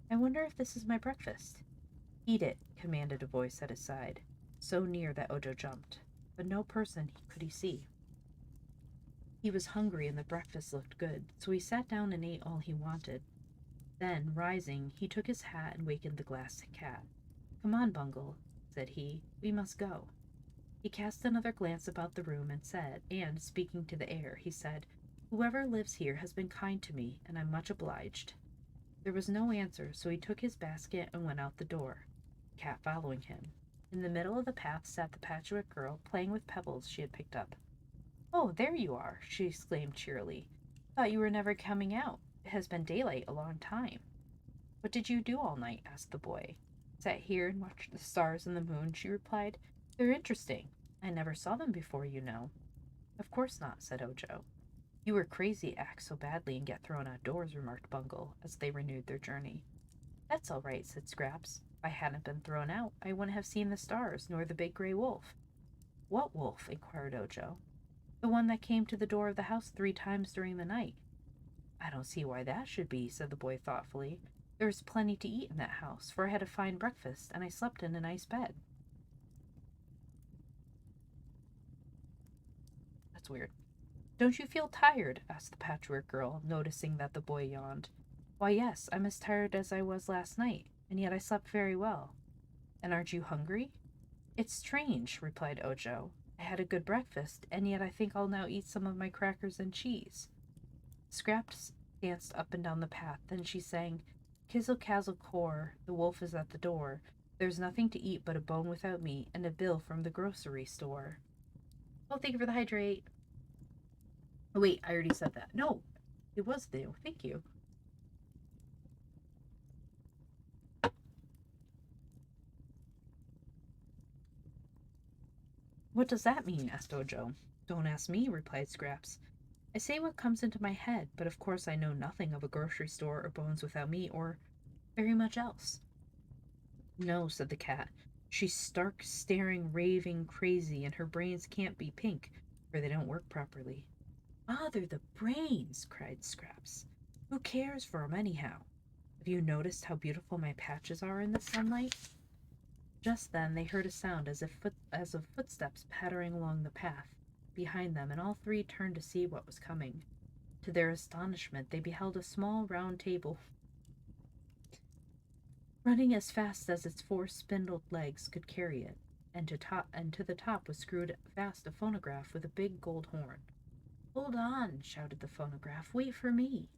"I wonder if this is my breakfast." "Eat it," commanded a voice at his side, so near that Ojo jumped, but no person could he see. He was hungry and the breakfast looked good, so he sat down and ate all he wanted. Then, rising, he took his hat and wakened the glass cat. "Come on, Bungle," said he, "we must go." He cast another glance about the room and speaking to the air, he said, "Whoever lives here has been kind to me, and I'm much obliged." There was no answer, so he took his basket and went out the door, the cat following him. In the middle of the path sat the Patchwork Girl, playing with pebbles she had picked up. "Oh, there you are!" she exclaimed cheerily. "Thought you were never coming out. It has been daylight a long time." "What did you do all night?" asked the boy. "Sat here and watched the stars and the moon," she replied. "They're interesting. I never saw them before, you know." "Of course not," said Ojo. "You were crazy to act so badly and get thrown outdoors," remarked Bungle, as they renewed their journey. "That's all right," said Scraps. "If I hadn't been thrown out, I wouldn't have seen the stars, nor the big gray wolf." "What wolf?" inquired Ojo. "The one that came to the door of the house 3 times during the night." "I don't see why that should be," said the boy thoughtfully. "There was plenty to eat in that house, for I had a fine breakfast, and I slept in a nice bed." That's weird. "Don't you feel tired?" asked the Patchwork Girl, noticing that the boy yawned. "Why, yes, I'm as tired as I was last night, and yet I slept very well." "And aren't you hungry?" "It's strange," replied Ojo. "I had a good breakfast, and yet I think I'll now eat some of my crackers and cheese." Scraps danced up and down the path, then she sang, "Kizzle Kazzle Core, the wolf is at the door. There's nothing to eat but a bone without meat and a bill from the grocery store." "Oh, thank you for the hydrate." Oh, wait, I already said that. No, it was new. Thank you. "What does that mean?" asked Ojo. "Don't ask me," replied Scraps. "I say what comes into my head, but of course I know nothing of a grocery store or bones without meat or very much else." "No," said the cat. "She's stark, staring, raving crazy, and her brains can't be pink, for they don't work properly." "Ah, they're the brains!" cried Scraps. "Who cares for 'em anyhow? Have you noticed how beautiful my patches are in the sunlight?" Just then they heard a sound as of footsteps pattering along the path behind them, and all 3 turned to see what was coming. To their astonishment, they beheld a small round table running as fast as its 4 spindled legs could carry it, and to the top was screwed fast a phonograph with a big gold horn. "Hold on!" shouted the phonograph. "Wait for me!"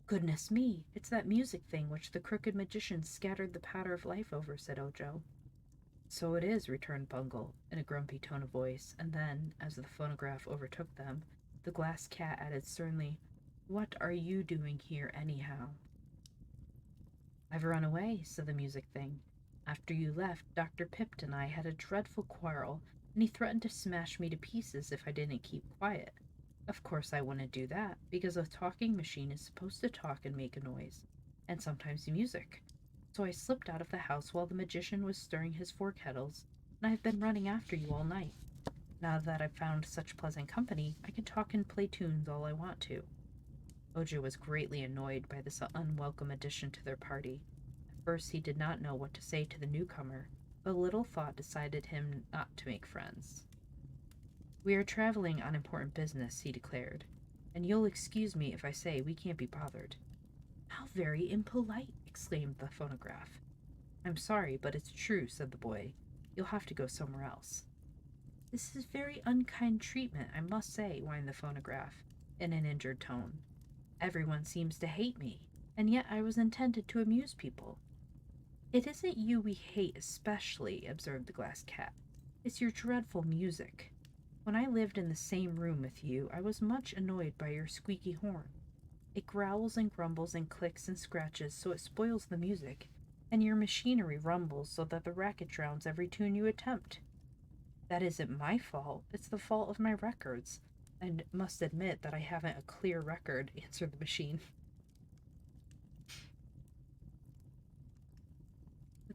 "Goodness me! It's that music thing which the crooked magician scattered the powder of life over," said Ojo. "So it is," returned Bungle, in a grumpy tone of voice, and then, as the phonograph overtook them, the glass cat added sternly, "What are you doing here, anyhow?" "I've run away," said the music thing. "After you left, Dr. Pipt and I had a dreadful quarrel, and he threatened to smash me to pieces if I didn't keep quiet. Of course I wouldn't do that, because a talking machine is supposed to talk and make a noise, and sometimes music. So I slipped out of the house while the magician was stirring his 4 kettles, and I've been running after you all night. Now that I've found such pleasant company, I can talk and play tunes all I want to." Ojo was greatly annoyed by this unwelcome addition to their party. At first he did not know what to say to the newcomer, but a little thought decided him not to make friends. "We are traveling on important business," he declared, "and you'll excuse me if I say we can't be bothered." "How very impolite!" exclaimed the phonograph. "I'm sorry, but it's true," said the boy. You'll have to go somewhere else. This is very unkind treatment, I must say, whined the phonograph, in an injured tone. Everyone seems to hate me, and yet I was intended to amuse people. It isn't you we hate especially, observed the glass cat. It's your dreadful music. When I lived in the same room with you, I was much annoyed by your squeaky horn. It growls and grumbles and clicks and scratches so it spoils the music, and your machinery rumbles so that the racket drowns every tune you attempt. That isn't my fault. It's the fault of my records. I must admit that I haven't a clear record, answered the machine.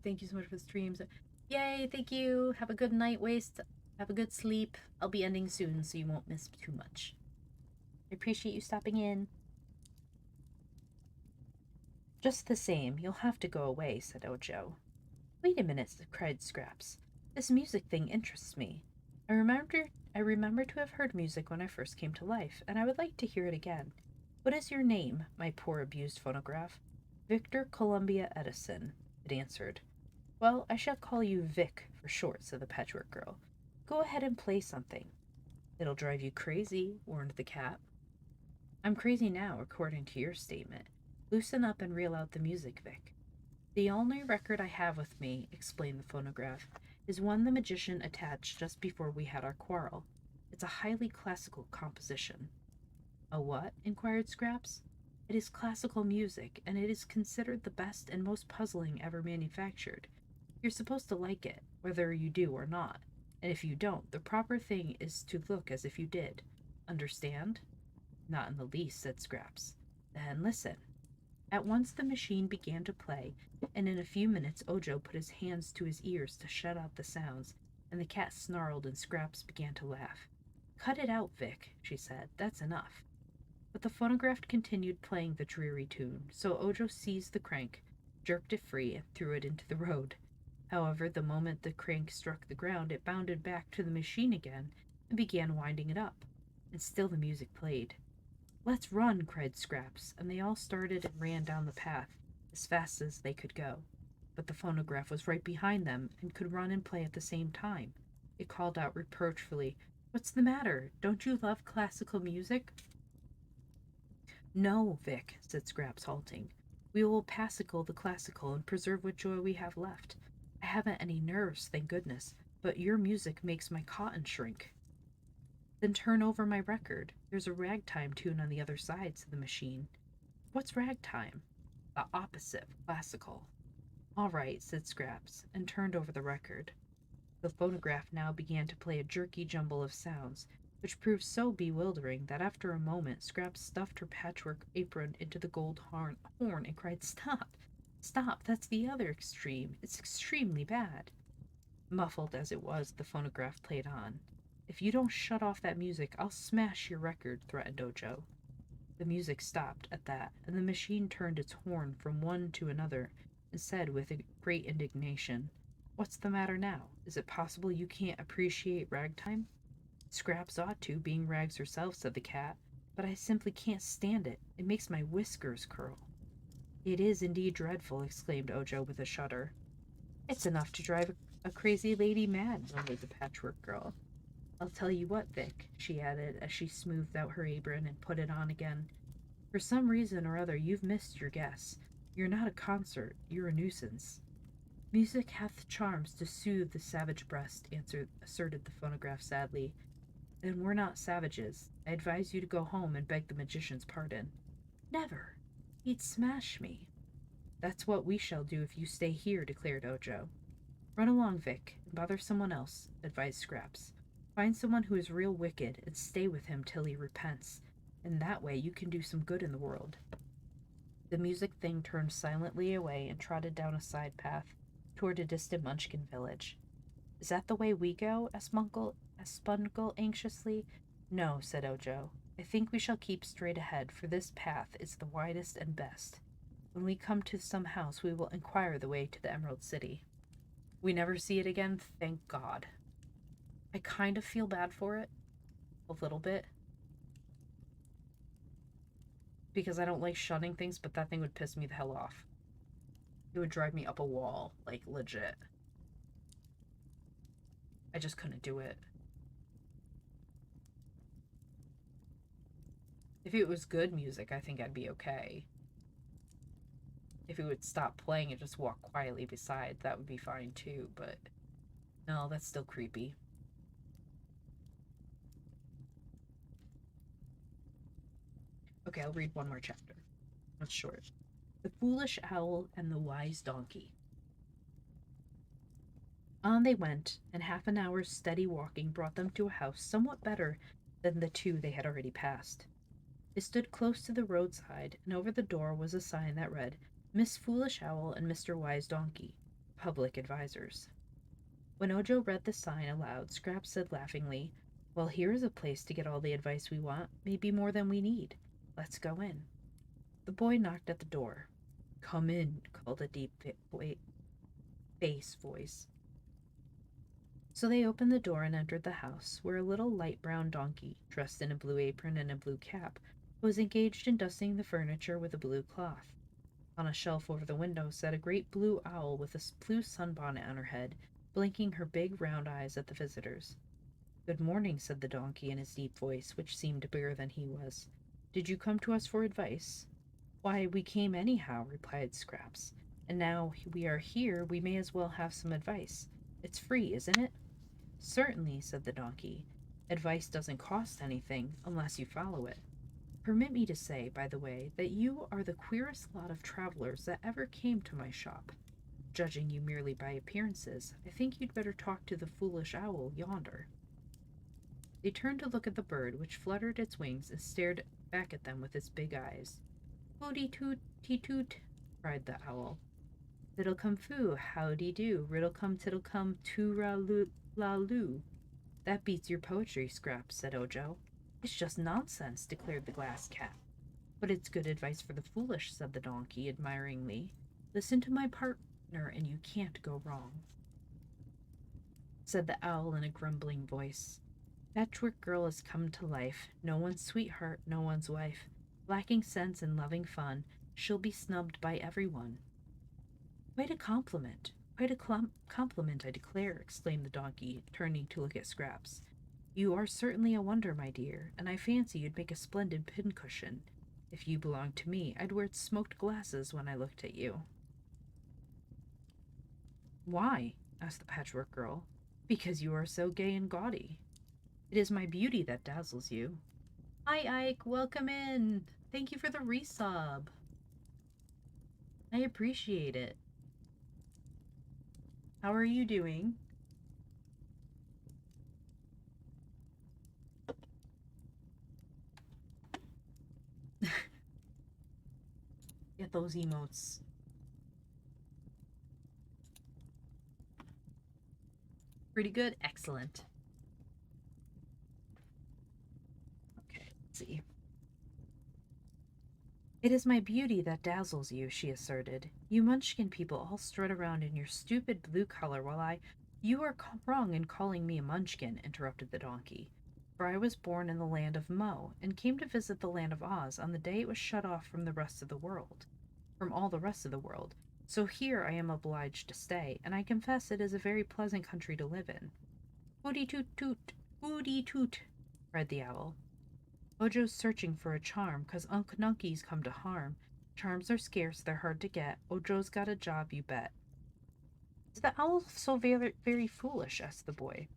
Thank you so much for the streams. Yay, thank you. Have a good night, Waste. Have a good sleep. I'll be ending soon, so you won't miss too much. I appreciate you stopping in. Just the same, you'll have to go away, said Ojo. Wait a minute, cried Scraps. This music thing interests me. I remember to have heard music when I first came to life, and I would like to hear it again. What is your name, my poor abused phonograph? Victor Columbia Edison, it answered. Well, I shall call you Vic for short, said the Patchwork Girl. Go ahead and play something. It'll drive you crazy, warned the cat. I'm crazy now, according to your statement. Loosen up and reel out the music, Vic. The only record I have with me, explained the phonograph, is one the magician attached just before we had our quarrel. It's a highly classical composition. A what? Inquired Scraps. It is classical music, and it is considered the best and most puzzling ever manufactured. You're supposed to like it, whether you do or not, and if you don't, the proper thing is to look as if you did. Understand? Not in the least, said Scraps. Then listen. At once the machine began to play, and in a few minutes Ojo put his hands to his ears to shut out the sounds, and the cat snarled and Scraps began to laugh. Cut it out, Vic, she said. That's enough. But the phonograph continued playing the dreary tune, so Ojo seized the crank, jerked it free, and threw it into the road. However, the moment the crank struck the ground, it bounded back to the machine again and began winding it up, and still the music played. Let's run, cried Scraps, and they all started and ran down the path as fast as they could go. But the phonograph was right behind them and could run and play at the same time. It called out reproachfully, What's the matter? Don't you love classical music? No, Vic, said Scraps, halting. We will passicle the classical and preserve what joy we have left. I haven't any nerves, thank goodness, but your music makes my cotton shrink. Then turn over my record. There's a ragtime tune on the other side, said the machine. What's ragtime? The opposite of classical. All right, said Scraps, and turned over the record. The phonograph now began to play a jerky jumble of sounds, which proved so bewildering that after a moment Scraps stuffed her patchwork apron into the gold horn and cried, Stop! Stop! That's the other extreme. It's extremely bad. Muffled as it was, the phonograph played on. If you don't shut off that music, I'll smash your record, threatened Ojo. The music stopped at that, and the machine turned its horn from one to another and said with great indignation, What's the matter now? Is it possible you can't appreciate ragtime? Scraps ought to, being Rags herself, said the cat, but I simply can't stand it. It makes my whiskers curl. It is indeed dreadful, exclaimed Ojo with a shudder. It's enough to drive a crazy lady mad, murmured the Patchwork Girl. I'll tell you what, Vic, she added as she smoothed out her apron and put it on again. For some reason or other you've missed your guess. You're not a concert, you're a nuisance. Music hath charms to soothe the savage breast, asserted the phonograph sadly. Then we're not savages. I advise you to go home and beg the magician's pardon. Never. He'd smash me. That's what we shall do if you stay here, declared Ojo. Run along, Vic, and bother someone else, advised Scraps. Find someone who is real wicked and stay with him till he repents, and that way you can do some good in the world. The music thing turned silently away and trotted down a side path toward a distant Munchkin village. Is that the way we go? asked Spunkle anxiously. No, said Ojo. I think we shall keep straight ahead, for this path is the widest and best. When we come to some house, we will inquire the way to the Emerald City. We never see it again, thank God. I kind of feel bad for it. A little bit. Because I don't like shunning things, but that thing would piss me the hell off. It would drive me up a wall, like legit. I just couldn't do it. If it was good music, I think I'd be okay. If it would stop playing and just walk quietly beside, that would be fine too, but no, that's still creepy. Okay, I'll read one more chapter. It's short. The Foolish Owl and the Wise Donkey. On they went, and half an hour's steady walking brought them to a house somewhat better than the two they had already passed. It stood close to the roadside, and over the door was a sign that read, Miss Foolish Owl and Mr. Wise Donkey, Public Advisors. When Ojo read the sign aloud, Scraps said laughingly, Well, here is a place to get all the advice we want, maybe more than we need. Let's go in. The boy knocked at the door. Come in, called a deep bass voice. So they opened the door and entered the house, where a little light brown donkey, dressed in a blue apron and a blue cap, was engaged in dusting the furniture with a blue cloth. On a shelf over the window sat a great blue owl with a blue sunbonnet on her head, blinking her big round eyes at the visitors. Good morning, said the donkey in his deep voice, which seemed bigger than he was. Did you come to us for advice? Why, we came anyhow, replied Scraps. And now we are here, we may as well have some advice. It's free, isn't it? Certainly, said the donkey. Advice doesn't cost anything unless you follow it. Permit me to say, by the way, that you are the queerest lot of travelers that ever came to my shop. Judging you merely by appearances, I think you'd better talk to the foolish owl yonder. They turned to look at the bird, which fluttered its wings and stared back at them with its big eyes. Hooty toot, tee toot, cried the owl. Fiddle come foo, howdy do, riddle come tiddle come, too-ra-la-loo. That beats your poetry, Scraps, said Ojo. It's just nonsense, declared the glass cat. But it's good advice for the foolish, said the donkey admiringly. Listen to my partner and you can't go wrong, said the owl in a grumbling voice. Patchwork girl has come to life, no one's sweetheart, no one's wife. Lacking sense and loving fun, she'll be snubbed by everyone. Quite a compliment, quite a compliment, I declare, exclaimed the donkey, turning to look at Scraps. You are certainly a wonder, my dear, and I fancy you'd make a splendid pincushion. If you belonged to me, I'd wear smoked glasses when I looked at you. Why? Asked the Patchwork girl. Because you are so gay and gaudy. It is my beauty that dazzles you. Hi, Ike, welcome in. Thank you for the resub. I appreciate it. How are you doing? Get those emotes. Pretty good? Excellent. Okay, let's see. It is my beauty that dazzles you, she asserted. You Munchkin people all strut around in your stupid blue color while You are wrong in calling me a Munchkin, interrupted the donkey. For I was born in the land of Mo, and came to visit the land of Oz on the day it was shut off from the rest of the world. From all the rest of the world. So here I am obliged to stay, and I confess it is a very pleasant country to live in. Hooty toot toot, hooty toot, cried the owl. Ojo's searching for a charm, 'cause Unc Nunkey's come to harm. Charms are scarce, they're hard to get. Ojo's got a job, you bet. Is the owl so very, very foolish? Asked the boy.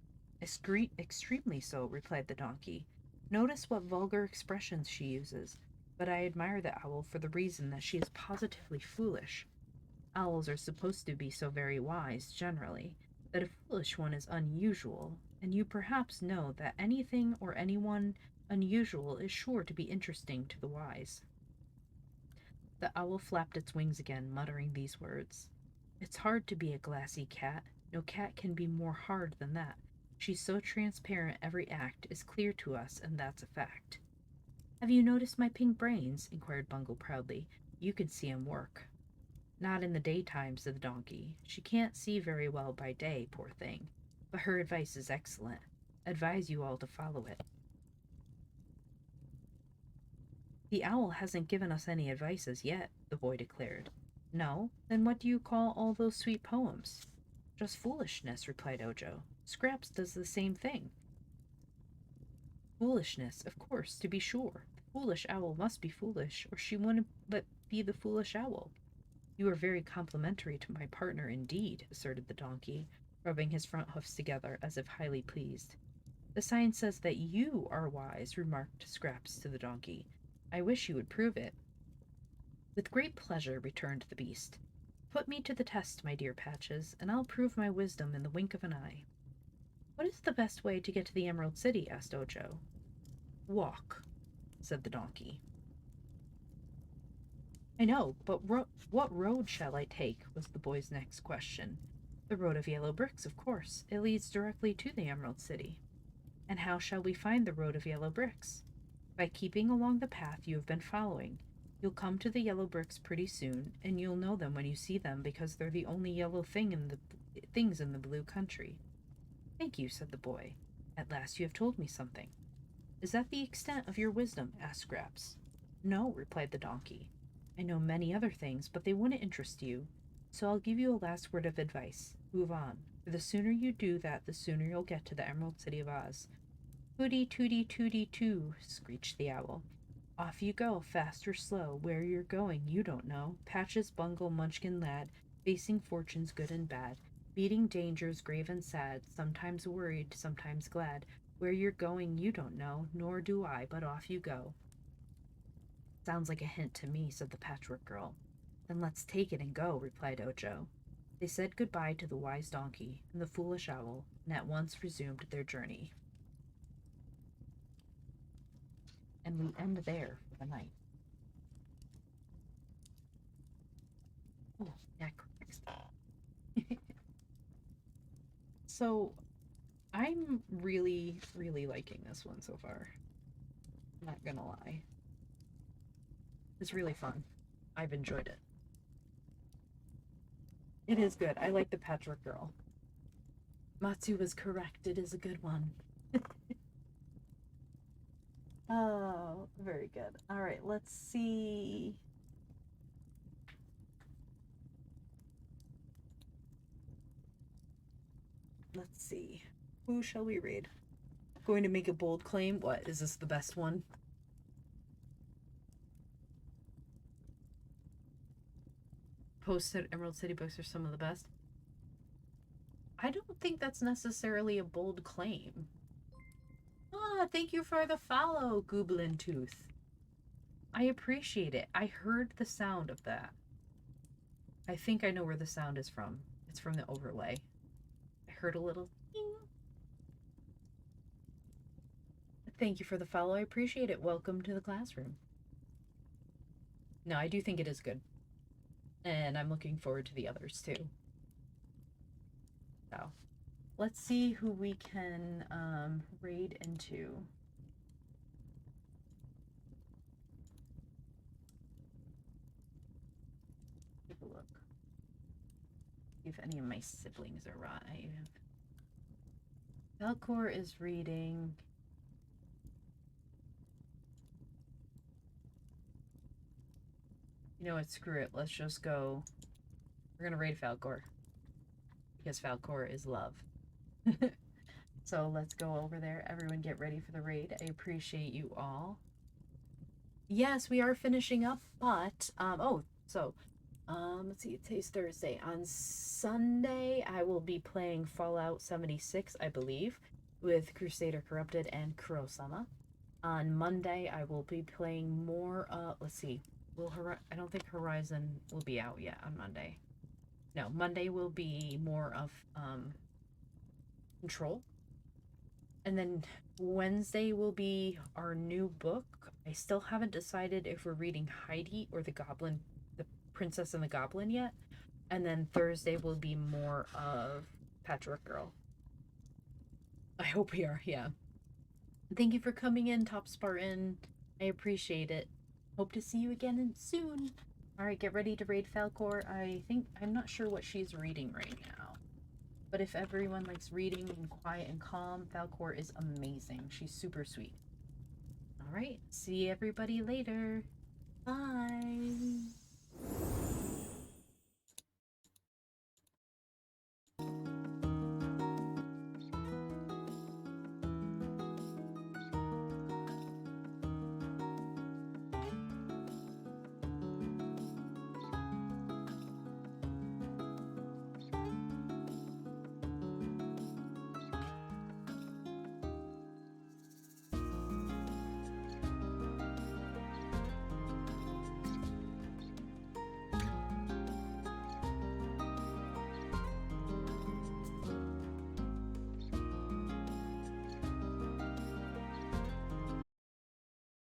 Extremely so, replied the donkey. Notice what vulgar expressions she uses. But I admire the owl for the reason that she is positively foolish. Owls are supposed to be so very wise, generally, that a foolish one is unusual, and you perhaps know that anything or anyone unusual is sure to be interesting to the wise. The owl flapped its wings again, muttering these words. It's hard to be a glassy cat. No cat can be more hard than that. She's so transparent every act is clear to us, and that's a fact. Have you noticed my pink brains? Inquired Bungle proudly. You can see 'em work. Not in the daytime, said the donkey. She can't see very well by day, poor thing. But her advice is excellent. Advise you all to follow it. The owl hasn't given us any advice as yet, the boy declared. No? Then what do you call all those sweet poems? Just foolishness, replied Ojo. Scraps does the same thing. Foolishness, of course, to be sure. The foolish owl must be foolish, or she wouldn't be the foolish owl. You are very complimentary to my partner indeed, asserted the donkey, rubbing his front hoofs together as if highly pleased. The sign says that you are wise, remarked Scraps to the donkey. I wish you would prove it. With great pleasure, returned the beast. Put me to the test, my dear Patches, and I'll prove my wisdom in the wink of an eye. What is the best way to get to the Emerald City? Asked Ojo. Walk, said the donkey. I know, but what road shall I take? Was the boy's next question. The road of yellow bricks, of course. It leads directly to the Emerald City. And how shall we find the road of yellow bricks? By keeping along the path you have been following. You'll come to the yellow bricks pretty soon, and you'll know them when you see them because they're the only yellow things in the blue country. Thank you, said the boy. At last you have told me something. Is that the extent of your wisdom? Asked Scraps. No, replied the donkey. I know many other things, but they wouldn't interest you. So I'll give you a last word of advice. Move on. For the sooner you do that, the sooner you'll get to the Emerald City of Oz. Hooty tooty tooty too, screeched the owl. Off you go, fast or slow. Where you're going, you don't know. Patches, Bungle, Munchkin, lad, facing fortunes good and bad, meeting dangers grave and sad, sometimes worried, sometimes glad. Where you're going, you don't know, nor do I, but off you go. Sounds like a hint to me, said the Patchwork Girl. Then let's take it and go, replied Ojo. They said goodbye to the wise donkey and the foolish owl, and at once resumed their journey. And we end there for the night. Oh, that cracks. So, I'm really, really liking this one so far. Not gonna lie. It's really fun. I've enjoyed it. It is good. I like the Patchwork Girl. Matsu was correct. It is a good one. Oh, very good. All right, let's see. Let's see. Who shall we read? Going to make a bold claim. What? Is this the best one? Post Emerald City books are some of the best. I don't think that's necessarily a bold claim. Ah, thank you for the follow, Gooblin Tooth. I appreciate it. I heard the sound of that. I think I know where the sound is from. It's from the overlay. I heard a little ding. Thank you for the follow. I appreciate it. Welcome to the classroom. No, I do think it is good. And I'm looking forward to the others too. So, let's see who we can raid into. Take a look. See if any of my siblings arrive. Valcor is reading. You know what? Screw it. Let's just go. We're gonna raid Falcor. Because Falcor is love. So let's go over there. Everyone get ready for the raid. I appreciate you all. Yes, we are finishing up, but let's see, today's Thursday. On Sunday, I will be playing Fallout 76, I believe, with Crusader Corrupted and Kurosama. On Monday, I will be playing more, let's see, I don't think Horizon will be out yet on Monday. No, Monday will be more of, Control. And then Wednesday will be our new book. I still haven't decided if we're reading Heidi or the Princess and the Goblin yet. And then Thursday will be more of Patchwork Girl. I hope we are, yeah. Thank you for coming in, Top Spartan. I appreciate it. Hope to see you again soon. Alright, get ready to raid Falcor. I'm not sure what she's reading right now. But if everyone likes reading and quiet and calm, Falcor is amazing. She's super sweet. Alright, see everybody later. Bye.